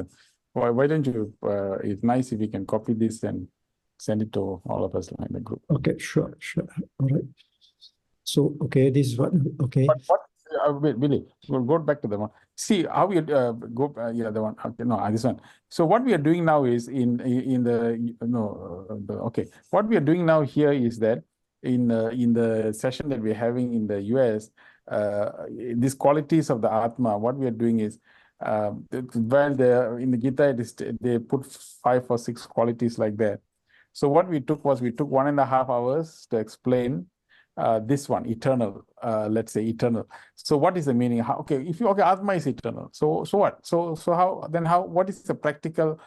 Why don't you? It's nice if you can copy this and send it to all of us in the group. Okay, sure. All right. So, okay, this is what. Okay. But what? Wait, Billy, we'll go back to the one. See how we go. Yeah, the one. Okay, no, this one. So what we are doing now is in the okay. What we are doing now here is that in the session that we're having in the US, these qualities of the Atma. What we are doing is, well, in the Gita they put 5 or 6 qualities like that. So what we took was we took 1.5 hours to explain this one, eternal. let's say, eternal. So what is the meaning? How, okay, if you, okay, Atma is eternal. So what? So how, then how, what is the practical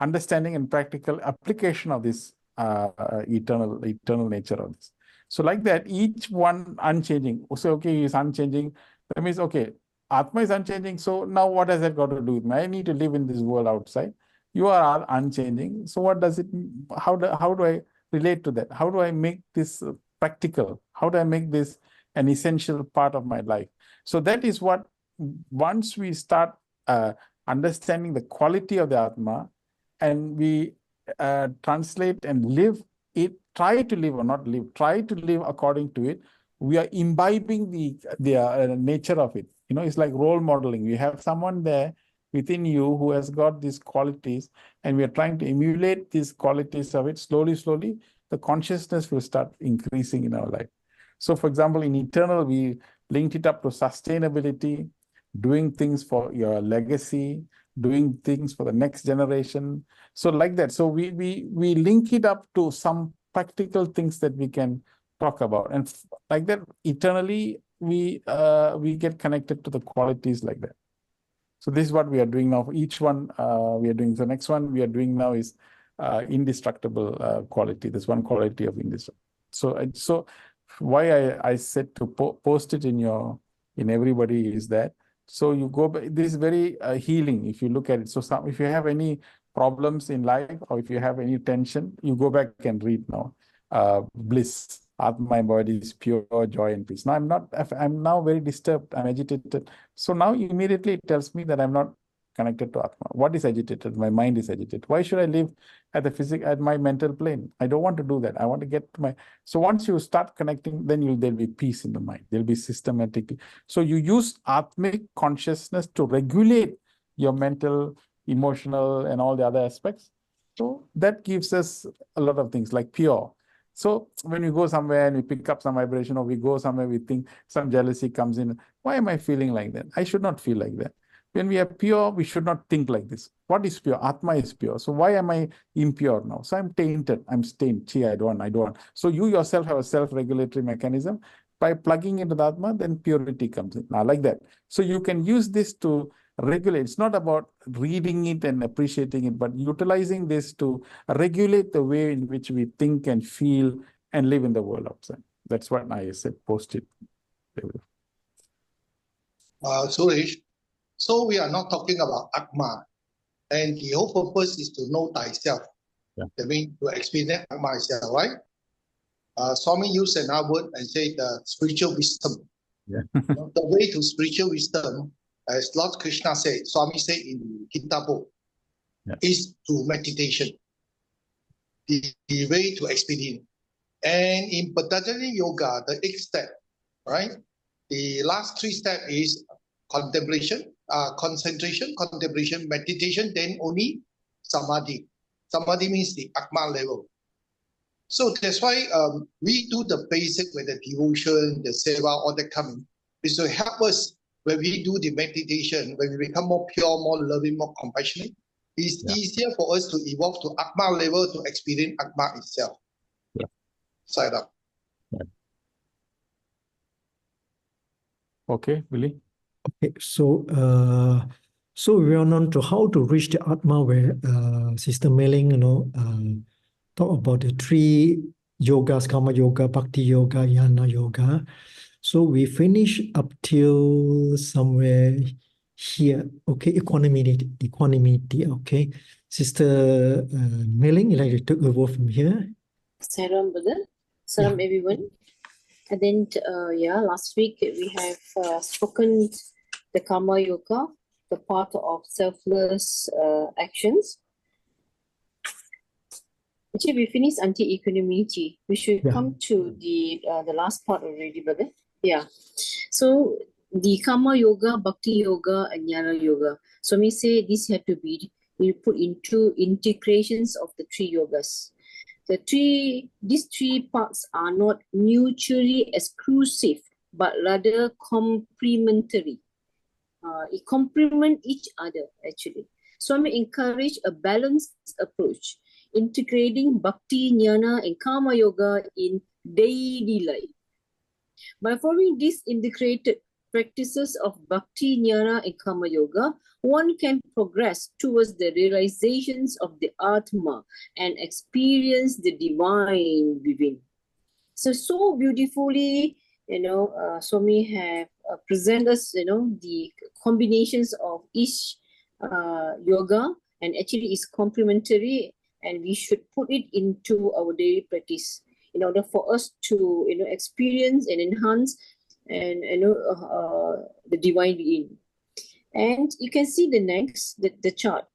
understanding and practical application of this eternal nature of this? So like that, each one unchanging. So okay, is unchanging. That means, okay, Atma is unchanging. So now what has that got to do with me? I need to live in this world outside. You are unchanging. So what does it, how do I relate to that? How do I make this practical? How do I make this an essential part of my life? So that is what, once we start understanding the quality of the Atma, and we translate and live it, try to live, or not live, try to live according to it, we are imbibing the nature of it. You know, it's like role modeling. We have someone there within you who has got these qualities, and we are trying to emulate these qualities of it. Slowly, the consciousness will start increasing in our life. So for example, in eternal, we linked it up to sustainability, doing things for your legacy, doing things for the next generation. So like that. So we link it up to some practical things that we can talk about. And like that, eternally, we get connected to the qualities like that. So this is what we are doing now. Each one we are doing. The next one we are doing now is indestructible quality. There's one quality of indestructible. So why I said to post it in everybody is that, so you go back, this is very healing if you look at it. So if you have any problems in life, or if you have any tension, you go back and read now. Bliss, Atma embodies is pure joy and peace. Now I'm now very disturbed, I'm agitated. So now immediately it tells me that I'm not connected to Atma. What is agitated? My mind is agitated. Why should I live at my mental plane? I don't want to do that. I want to get to my. So once you start connecting, then there'll be peace in the mind. There'll be systematic. So you use Atmic consciousness to regulate your mental, emotional, and all the other aspects. So that gives us a lot of things like pure. So when we go somewhere and we pick up some vibration, or we go somewhere, we think some jealousy comes in. Why am I feeling like that? I should not feel like that. When we are pure, we should not think like this. What is pure? Atma is pure. So why am I impure now? So I'm tainted. I'm stained. Gee, I don't want. So you yourself have a self-regulatory mechanism. By plugging into the Atma, then purity comes in. Now, like that. So you can use this to regulate. It's not about reading it and appreciating it, but utilizing this to regulate the way in which we think and feel and live in the world outside. That's what I said, post it. Suresh, so we are not talking about Atma, and the whole purpose is to know thyself. Yeah. That means to experience Atma itself, right? Swami used another word and say the spiritual wisdom. Yeah. The way to spiritual wisdom, as Lord Krishna said, Swami said in Gita book, is through meditation. The way to experience. And in Patanjali Yoga, the 8th step, right? The last 3 steps is contemplation, concentration, contemplation, meditation, then only samadhi. Samadhi means the Atma level. So that's why we do the basic with the devotion, the seva, all that coming, is to help us when we do the meditation, when we become more pure, more loving, more compassionate. It's easier for us to evolve to Atma level to experience Atma itself. Yeah. Side up. Yeah. Okay, Billy. Okay, so we went on to how to reach the Atma, where Sister Mei-Ling, talk about the 3 yogas: Karma Yoga, Bhakti Yoga, Jnana Yoga. So we finish up till somewhere here. Okay, equanimity. Okay, Sister Mei-Ling, you like to take over from here? Salam, brother. Salam, everyone. And then, last week we have spoken the Karma Yoga, the part of selfless actions. Actually, we finished until equanimity. We should come to the last part already, brother. Yeah. So the Karma Yoga, Bhakti Yoga, and Jnana Yoga. So we say this had to be put into integrations of the 3 yogas. These 3 parts are not mutually exclusive, but rather complementary. It complement each other, actually. So I encourage a balanced approach, integrating Bhakti, Jnana, and Karma Yoga in daily life. By following these integrated practices of Bhakti, Jnana, and Karma Yoga, one can progress towards the realizations of the Atma and experience the divine within. So beautifully, Swami have present us, the combinations of each yoga, and actually is complementary, and we should put it into our daily practice in order for us to, experience and enhance and, the divine being. And you can see the next, the chart.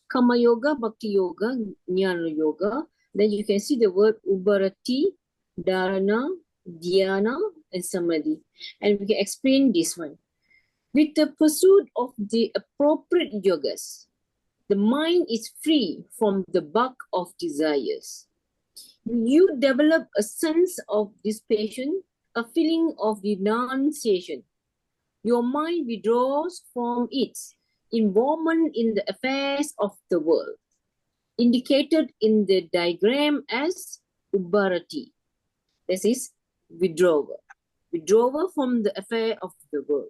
Karma Yoga, Bhakti Yoga, Jnana Yoga. Then you can see the word Ubarati, Dharana, Dhyana, and Samadhi. And we can explain this one. With the pursuit of the appropriate yogas, the mind is free from the bug of desires. You develop a sense of dissipation, a feeling of renunciation. Your mind withdraws from its involvement in the affairs of the world, indicated in the diagram as Ubarati. This is withdrawal from the affair of the world.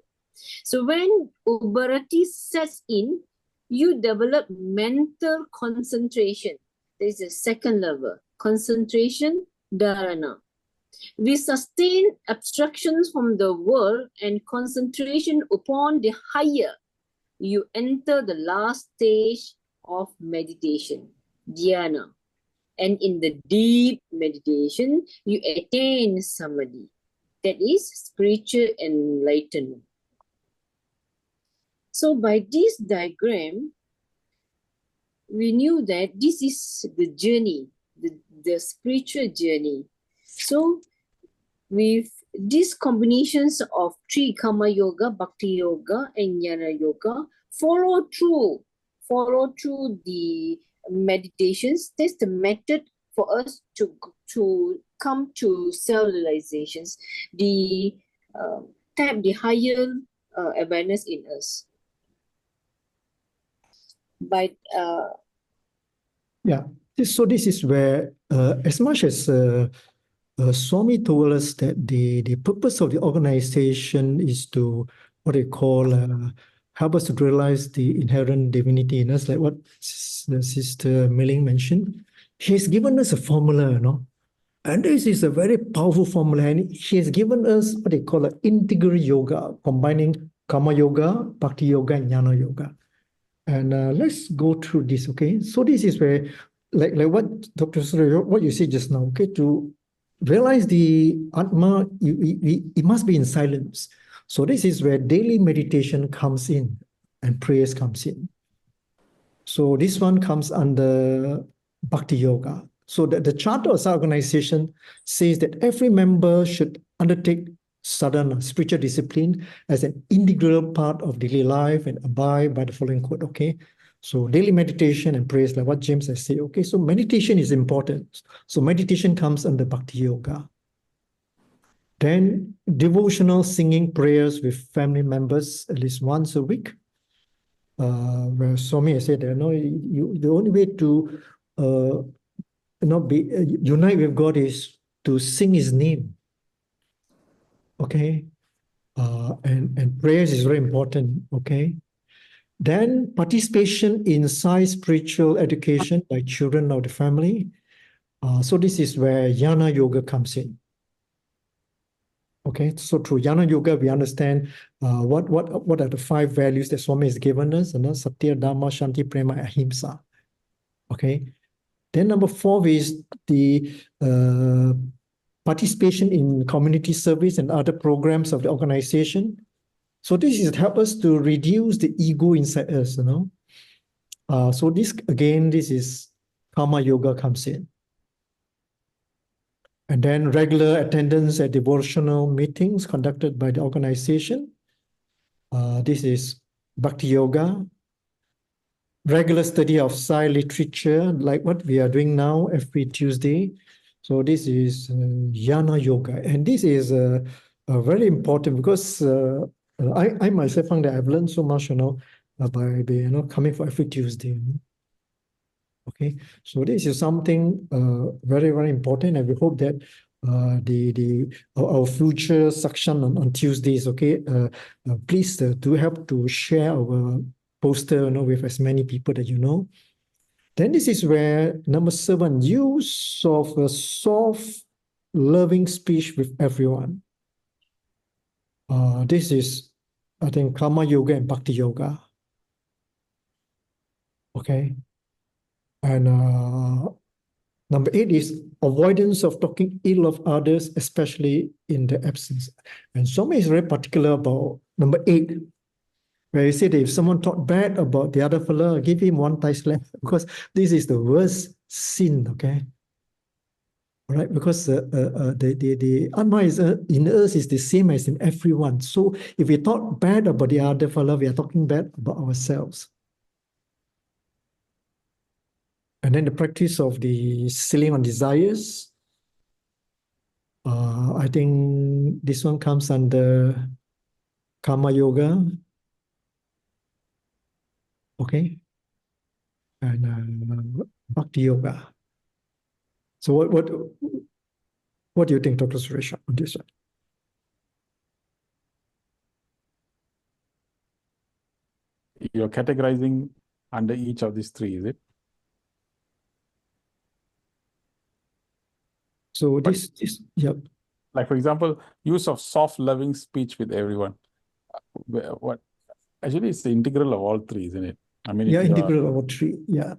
So when Ubarati sets in, you develop mental concentration. There is a second level, concentration, dharana. We sustain abstractions from the world and concentration upon the higher. You enter the last stage of meditation, dhyana. And in the deep meditation, you attain samadhi. That is spiritual enlightenment. So by this diagram, we knew that this is the journey, the spiritual journey. So with these combinations of three Karma Yoga, Bhakti Yoga, and Jnana Yoga, follow through the meditations. That's the method for us to come to self-realizations, tap the higher awareness in us. But so this is where, as much as Swami told us that the purpose of the organization is to what they call help us to realize the inherent divinity in us, like what the Sister Milling mentioned. He has given us a formula, and this is a very powerful formula, and he has given us what they call an integral yoga, combining Karma Yoga, Bhakti Yoga, and Jnana Yoga. And let's go through this, okay? So this is where, like what Dr. Suresh, what you said just now, okay? To realize the Atma, it must be in silence. So this is where daily meditation comes in and prayers comes in. So this one comes under Bhakti Yoga. So the Charter of our organization says that every member should undertake sadhana, spiritual discipline, as an integral part of daily life and abide by the following quote, okay? So daily meditation and prayers, like what James has said, okay? So meditation is important. So meditation comes under Bhakti Yoga. Then devotional singing prayers with family members at least once a week. Where Swami has said, the only way to unite with God is to sing His name. Okay, and prayers is very important. Okay, then participation in science spiritual education by children of the family. So this is where Jnana Yoga comes in. Okay, so through Jnana Yoga we understand what are the 5 values that Swami has given us, Satya, Dhamma, Shanti, Prema, Ahimsa. Okay, then number 4 is the participation in community service and other programs of the organization. So this is help us to reduce the ego inside us, So this is Karma Yoga comes in. And then regular attendance at devotional meetings conducted by the organization. This is Bhakti Yoga. Regular study of Sai literature, like what we are doing now every Tuesday. So this is Jnana Yoga, and this is very important because I myself found that I've learned so much, by coming for every Tuesday. Okay, so this is something very, very important, and we hope that our future section on Tuesdays. Okay, please do help to share our poster, with as many people that you know. Then this is where number 7, use of a soft, loving speech with everyone. This is, I think, Karma Yoga and Bhakti Yoga. Okay, and number 8 is avoidance of talking ill of others, especially in their absence. And Swami is very particular about number 8, where he said if someone talk bad about the other fellow, give him one thigh slap, because this is the worst sin, okay? All right, because the Atma is, in us is the same as in everyone. So if we talk bad about the other fellow, we are talking bad about ourselves. And then the practice of the sealing on desires. I think this one comes under Karma Yoga. Okay. And Bhakti Yoga. So what do you think, Dr. Suresh, on this one? You're categorizing under each of these 3, is it? So this, yep. Like, for example, use of soft, loving speech with everyone. What? Actually, it's the integral of all 3, isn't it? I mean, Yeah, if integral of all 3. Yeah.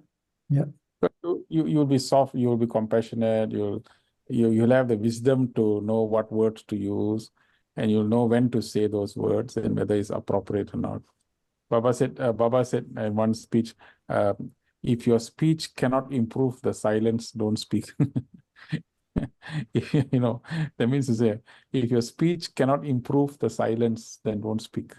you'll be soft, you'll be compassionate, you'll have the wisdom to know what words to use, and you'll know when to say those words and whether it's appropriate or not. Baba said in one speech, if your speech cannot improve the silence, don't speak. That means to say, if your speech cannot improve the silence, then don't speak.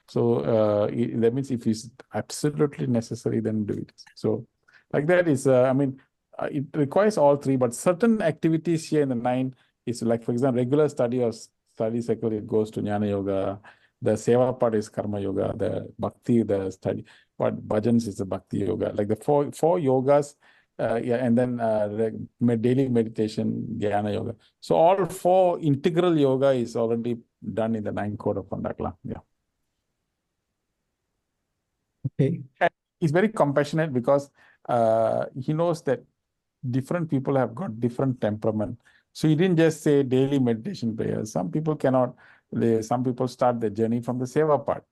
So that means if it's absolutely necessary, then do it. So like that is, it requires all 3, but certain activities here in the 9 is like, for example, regular study cycle, it goes to Jnana Yoga. The Seva part is Karma Yoga. The Bhakti, the study, what bhajans is the Bhakti Yoga. Like the four yogas, and then daily meditation, Jnana Yoga. So all 4 integral yoga is already done in the 9 code of conduct. Yeah. Okay. And he's very compassionate because he knows that different people have got different temperament. So he didn't just say daily meditation prayers. Some people cannot. Some people start the journey from the seva part.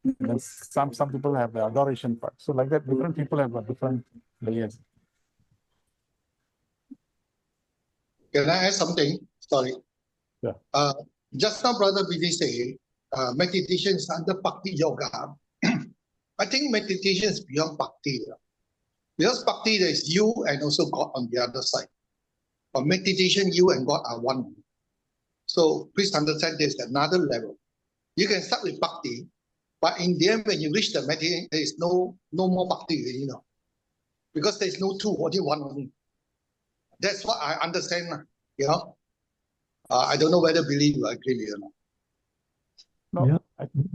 And then some people have the adoration part. So like that, different people have got different layers. Can I add something? Sorry. Yeah. Just now, Brother Bidi said, meditation is under Bhakti Yoga. I think meditation is beyond Bhakti. Because Bhakti, there is you and also God on the other side. For meditation, you and God are one. So please understand there's another level. You can start with Bhakti, but in the end, when you reach the meditation, there is no more Bhakti, because there's no 2, only 1 only. That's what I understand, I don't know whether Billy will agree or not. No, Yeah. I think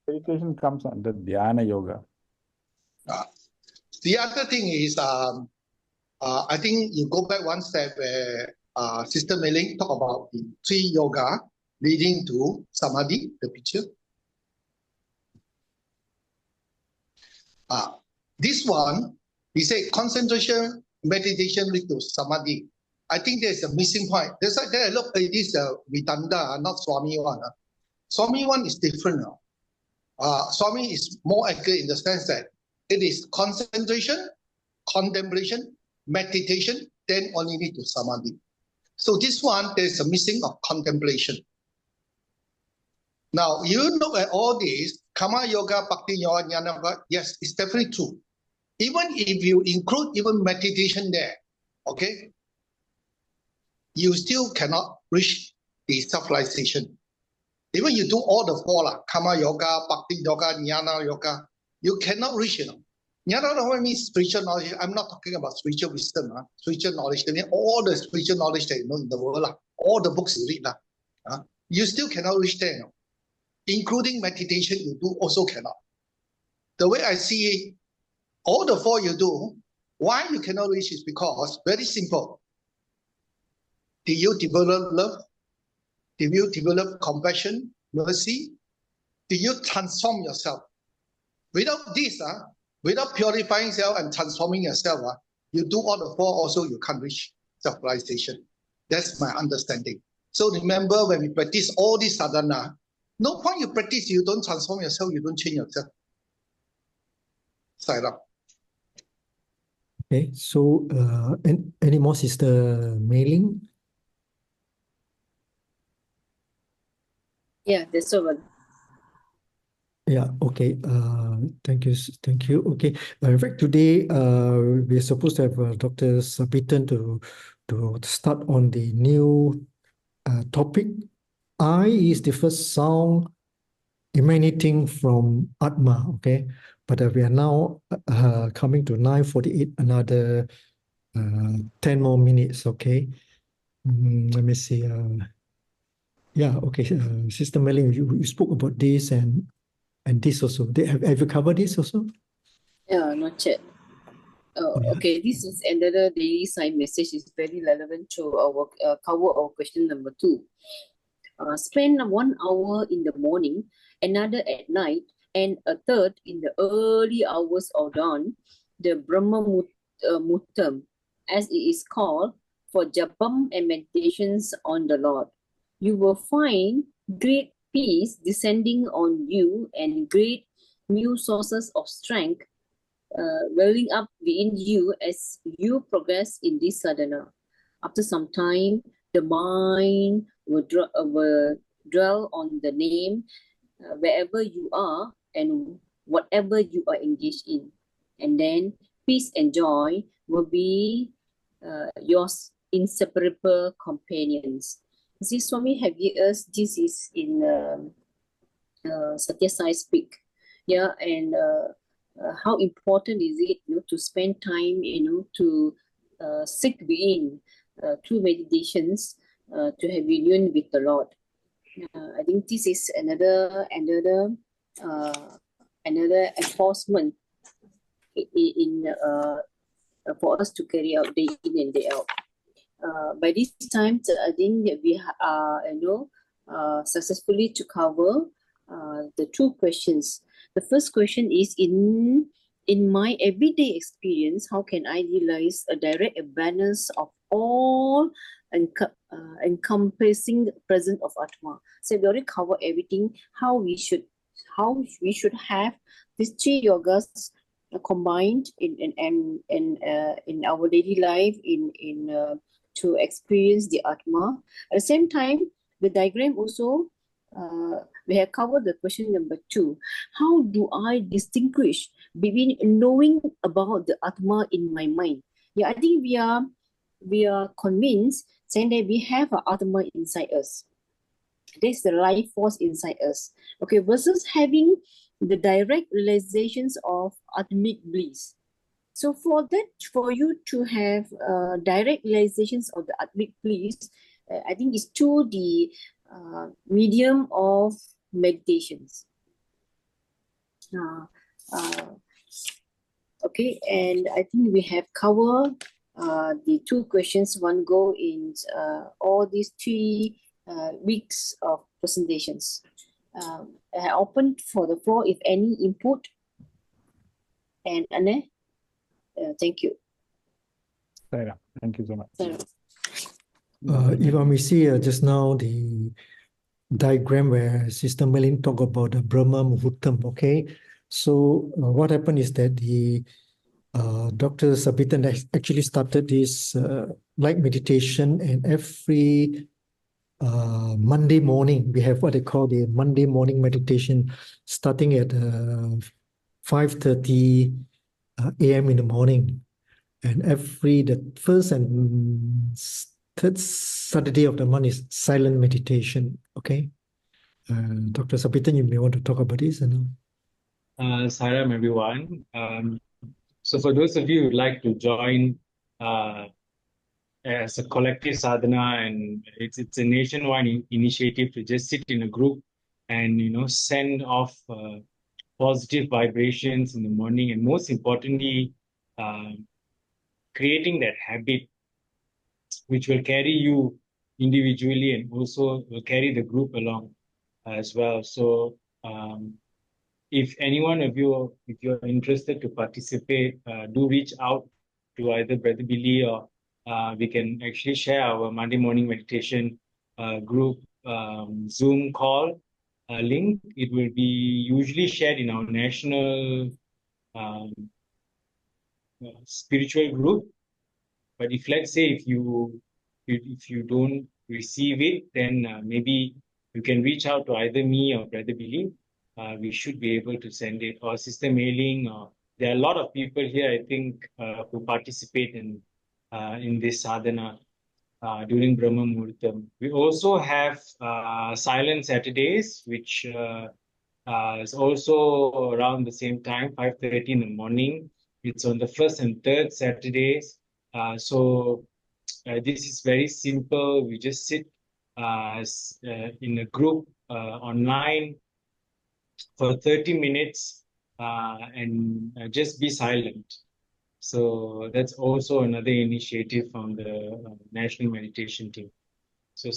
meditation comes under Dhyana Yoga. The other thing is, I think you go back one step where Sister Mei talk about the 3 yoga leading to Samadhi, the picture. This one, he said concentration, meditation lead to Samadhi. I think there's a missing point. That's why I look at this Vitanda, not Swami one. Swami one is different now. Swami is more accurate in the sense that it is concentration, contemplation, meditation, then only lead to Samadhi. So this one, there's a missing of contemplation. Now, you look at all these, Karma Yoga, Bhakti Yoga, Jnana Yoga, yes, it's definitely true. Even if you include even meditation there, okay, you still cannot reach the self-realization. Even you do all the 4, Karma Yoga, Bhakti Yoga, Jnana Yoga, you cannot reach it. Jnana Yoga means spiritual knowledge. I'm not talking about spiritual wisdom. Spiritual knowledge, I mean all the spiritual knowledge that you know in the world, all the books you read, you still cannot reach there. Including meditation, you do also cannot. The way I see it, all the 4 you do, why you cannot reach is because, very simple, Do you develop love? Do you develop compassion, mercy? Do you transform yourself? Without this, without purifying yourself and transforming yourself, you do all the four also, you can't reach self-realization. That's my understanding. So remember, when we practice all this sadhana, no point you practice, you don't transform yourself, you don't change yourself. Side up. Okay, so any more, Sister Mei-Ling? Yeah, that's all. Yeah, okay. Thank you. Thank you. Okay. In fact, today we're supposed to have Dr. Sabitan to start on the new topic. I is the first sound emanating from Atma, okay? But we are now coming to 9:48, another 10 more minutes, okay? Let me see. Yeah, okay. Sister Mei-Ling, you spoke about this and this also. Have you covered this also? Yeah, not yet. Yeah. Okay, this is another daily sign message. Is very relevant to our cover of question number 2. Spend 1 hour in the morning, another at night, and a third in the early hours of dawn, the Brahma Muhurtam, as it is called, for japam and meditations on the Lord. You will find great peace descending on you and great new sources of strength welling up within you as you progress in this sadhana. After some time, the mind will dwell on the name wherever you are and whatever you are engaged in. And then peace and joy will be your inseparable companions. See, Swami have given us, this is in Satya Sai speak. Yeah, and how important is it, to spend time, to seek within through meditations to have union with the Lord. I think this is another enforcement in for us to carry out day in and day out. By this time, I think that we are successfully to cover the 2 questions. The first question is, in my everyday experience, how can I realize a direct awareness of all encompassing presence of Atma? So we already covered everything, how we should have these 3 yogas combined in our daily life to experience the Atma. At the same time, the diagram also, we have covered the question number 2. How do I distinguish between knowing about the Atma in my mind? Yeah, I think we are convinced saying that we have an Atma inside us. There's the life force inside us. Okay, versus having the direct realizations of Atmic bliss. So for you to have direct realizations of the Atmic bliss, I think it's through the medium of meditations. Okay, and I think we have covered the 2 questions. One go in all these 3 weeks of presentations. I open for the floor if any input. And Anne, thank you. Sarah, thank you so much. If I may see just now the diagram where Sister Mei-Ling talked about the Brahma Muhurtam, okay? So what happened is that the Dr. Sabitan actually started this light meditation, and every Monday morning, we have what they call the Monday morning meditation, starting at 5:30 a.m. in the morning. And the first and third Saturday of the month is silent meditation, okay? Dr. Sabitan, you may want to talk about this. Saram, everyone. So for those of you who'd like to join as a collective sadhana, and it's a nationwide initiative to just sit in a group and send off positive vibrations in the morning, and most importantly, creating that habit which will carry you individually and also carry the group along as well. So if any one of you, if you're interested to participate, do reach out to either Brother Billy or we can actually share our Monday morning meditation group Zoom call link. It will be usually shared in our national spiritual group. But if let's say if you don't receive it, then maybe you can reach out to either me or Brother Billy. We should be able to send it, or Sister Mailing. There are a lot of people here, I think, who participate in this sadhana during Brahma Muhurtam. We also have Silent Saturdays, which is also around the same time, 5:30 in the morning. It's on the first and third Saturdays. So this is very simple. We just sit in a group online for 30 minutes and just be silent. So that's also another initiative from the National Meditation Team. So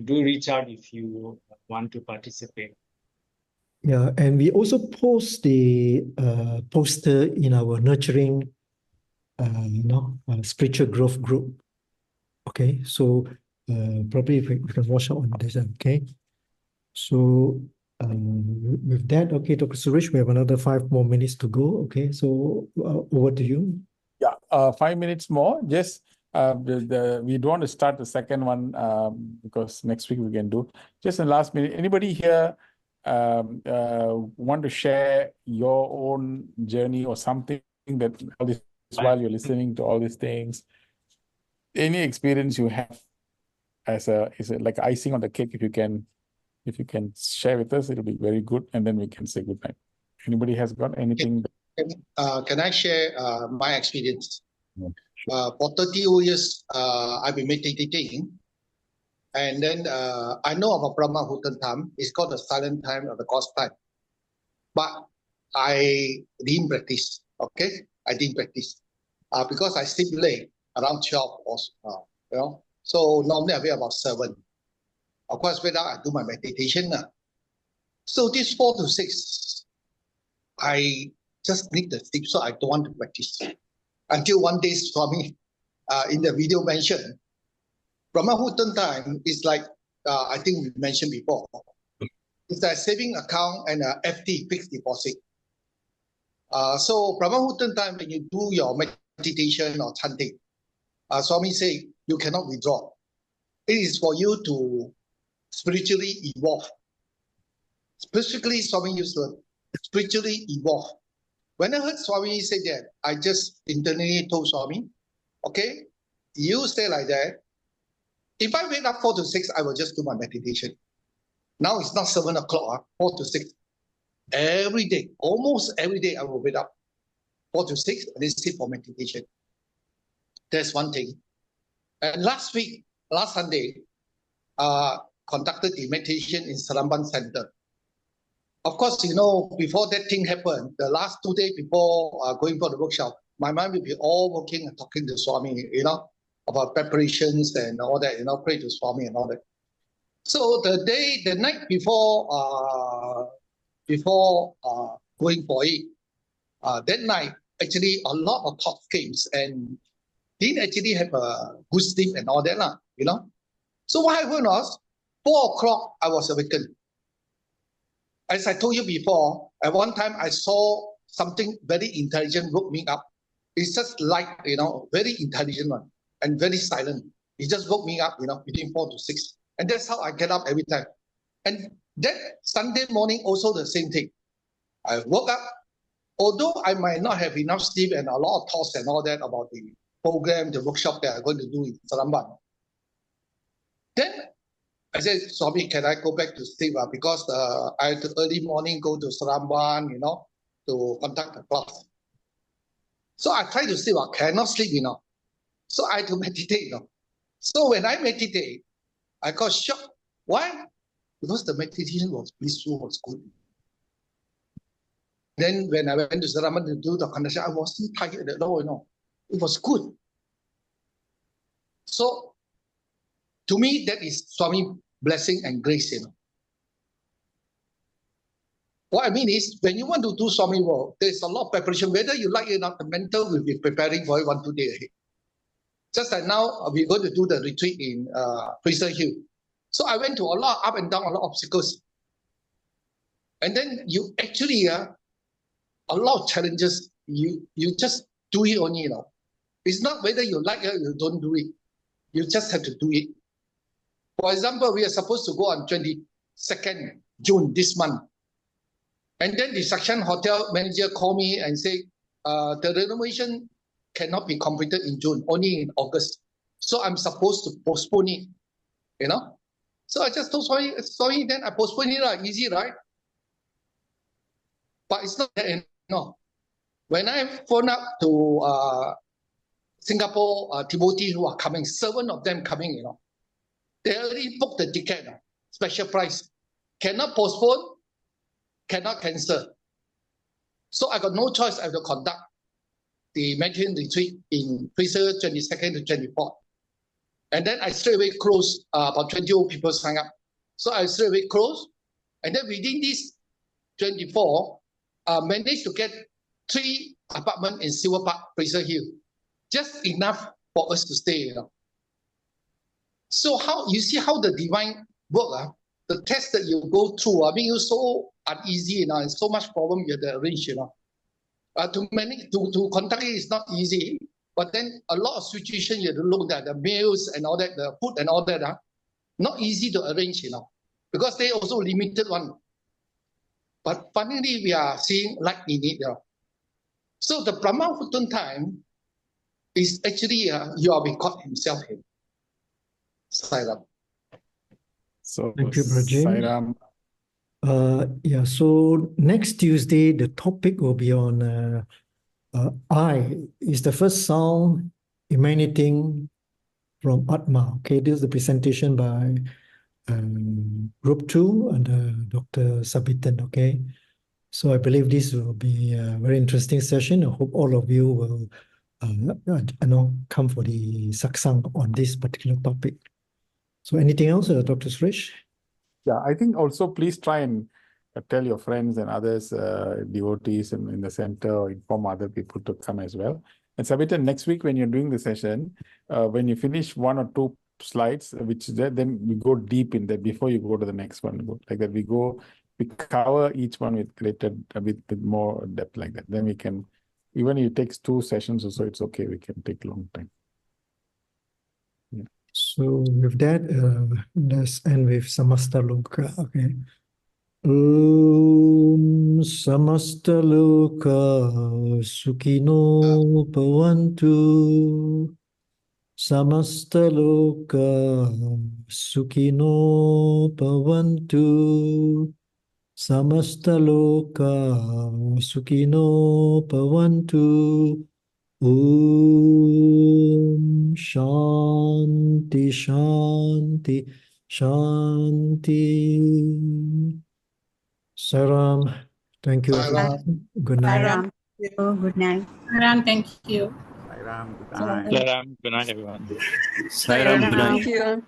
do reach out if you want to participate. Yeah, and we also post the poster in our nurturing, spiritual growth group. Okay, so probably we can watch out on this. Okay, so with that, okay, Dr. Suresh, we have another 5 more minutes to go. Okay, so over to you. Yeah, 5 minutes more. Just we don't want to start the second one because next week we can do. Just in the last minute, anybody here want to share your own journey or something that all this while you're listening to all these things? Any experience you have as like icing on the cake, if you can share with us, it'll be very good, and then we can say good night. Anybody has got anything? Can I share my experience? Yeah, sure. For 30 years, I've been meditating, and then I know about Brahma Muhurtam time. It's called the silent time or the God's time, but I didn't practice. Okay, I didn't practice because I sleep late, around 12 or so normally I wake about 7. Of course, whether I do my meditation. So this 4 to 6, I just need the sleep, so I don't want to practice. Until one day, Swami, in the video mentioned, Brahma Muhurtam time is like, I think we mentioned before, it's a saving account and a FD, fixed deposit. So Brahma Muhurtam time, when you do your meditation or chanting, Swami say you cannot withdraw. It is for you to spiritually evolve. Specifically, Swami used the spiritually evolve. When I heard Swami say that, I just internally told Swami, okay, you stay like that. If I wake up 4 to 6, I will just do my meditation. Now it's not 7 o'clock, 4 to 6. Every day, almost every day, I will wake up 4 to 6 and then sit for meditation. That's one thing. And last Sunday, conducted the meditation in Saramban Center. Of course, before that thing happened, the last 2 days before going for the workshop, my mind will be all working and talking to Swami, about preparations and all that, pray to Swami and all that. So the night before going for it, that night, actually a lot of thoughts came and didn't actually have a good sleep and all that, So what happened was, 4 o'clock, I was awakened. As I told you before, at one time I saw something very intelligent woke me up. It's just like, very intelligent one and very silent. It just woke me up, between 4 to 6. And that's how I get up every time. And that Sunday morning, also the same thing. I woke up, although I might not have enough sleep and a lot of thoughts and all that about the program, the workshop that I'm going to do in Saramban. Then I said, Swami, can I go back to sleep? Because I had to early morning go to Saramban, to conduct the class. So I tried to sleep, I cannot sleep, So I had to meditate, So when I meditate, I got shocked. Why? Because the meditation was peaceful, was good. Then when I went to Saramban to do the conduction, I wasn't tired at all, It was good. So To me, that is Swami blessing and grace, What I mean is, when you want to do Swami work, there's a lot of preparation. Whether you like it or not, the mental will be preparing for it 1 2 days ahead. Just like now, we're going to do the retreat in Fraser Hill. So I went to a lot up and down, a lot of obstacles. And then you actually, a lot of challenges, you just do it only, It's not whether you like it or you don't do it. You just have to do it. For example, we are supposed to go on 22nd June this month. And then the Satsang hotel manager called me and said, the renovation cannot be completed in June, only in August. So I'm supposed to postpone it, So I just told sorry, then I postpone it, easy, right? But it's not that, When I phone up to Singapore devotees who are coming, 7 of them coming, they already booked the ticket, special price. Cannot postpone, cannot cancel. So I got no choice. I have to conduct the Mediterranean retreat in Fraser 22nd to 24th. And then I straight away closed, about 20 people signed up. So I straight away closed. And then within this 24, managed to get 3 apartments in Silver Park, Fraser Hill. Just enough for us to stay, So you see how the divine work, the test that you go through, make you so uneasy, and so much problem you have to arrange, To conduct it is not easy, but then a lot of situations you have to look at the meals and all that, the food and all that, not easy to arrange, because they also limited one. But finally, we are seeing light in it. So the Brahma time is actually you are with God himself here. Sairam. So, Thank you, Brother James. Sairam. So next Tuesday, the topic will be on I is the first sound emanating from ATMA. Okay, this is the presentation by Group 2 and Dr. Sabitan. Okay, so I believe this will be a very interesting session. I hope all of you will come for the satsang on this particular topic. So anything else, Dr. Suresh? Yeah, I think also please try and tell your friends and others, devotees in the center, or inform other people to come as well. And Sabitan, next week when you're doing the session, when you finish 1 or 2 slides, which is there, then we go deep in that before you go to the next one. Like that, we cover each one with more depth like that. Then we can, even if it takes 2 sessions or so, it's okay. We can take long time. Yeah. So with that, let's end with Samasta Loka. Okay. Om Samasta Loka Sukhino Bhavantu. Samasta Loka Sukhino Bhavantu. Samasta Loka Sukhino Bhavantu. Om Shanti Shanti Shanti. Saram, thank you. Saram. Good night. Saram, good night. Saram, thank you. Sairam, good night. Sairam, good night, everyone. Saram, good night. Thank you.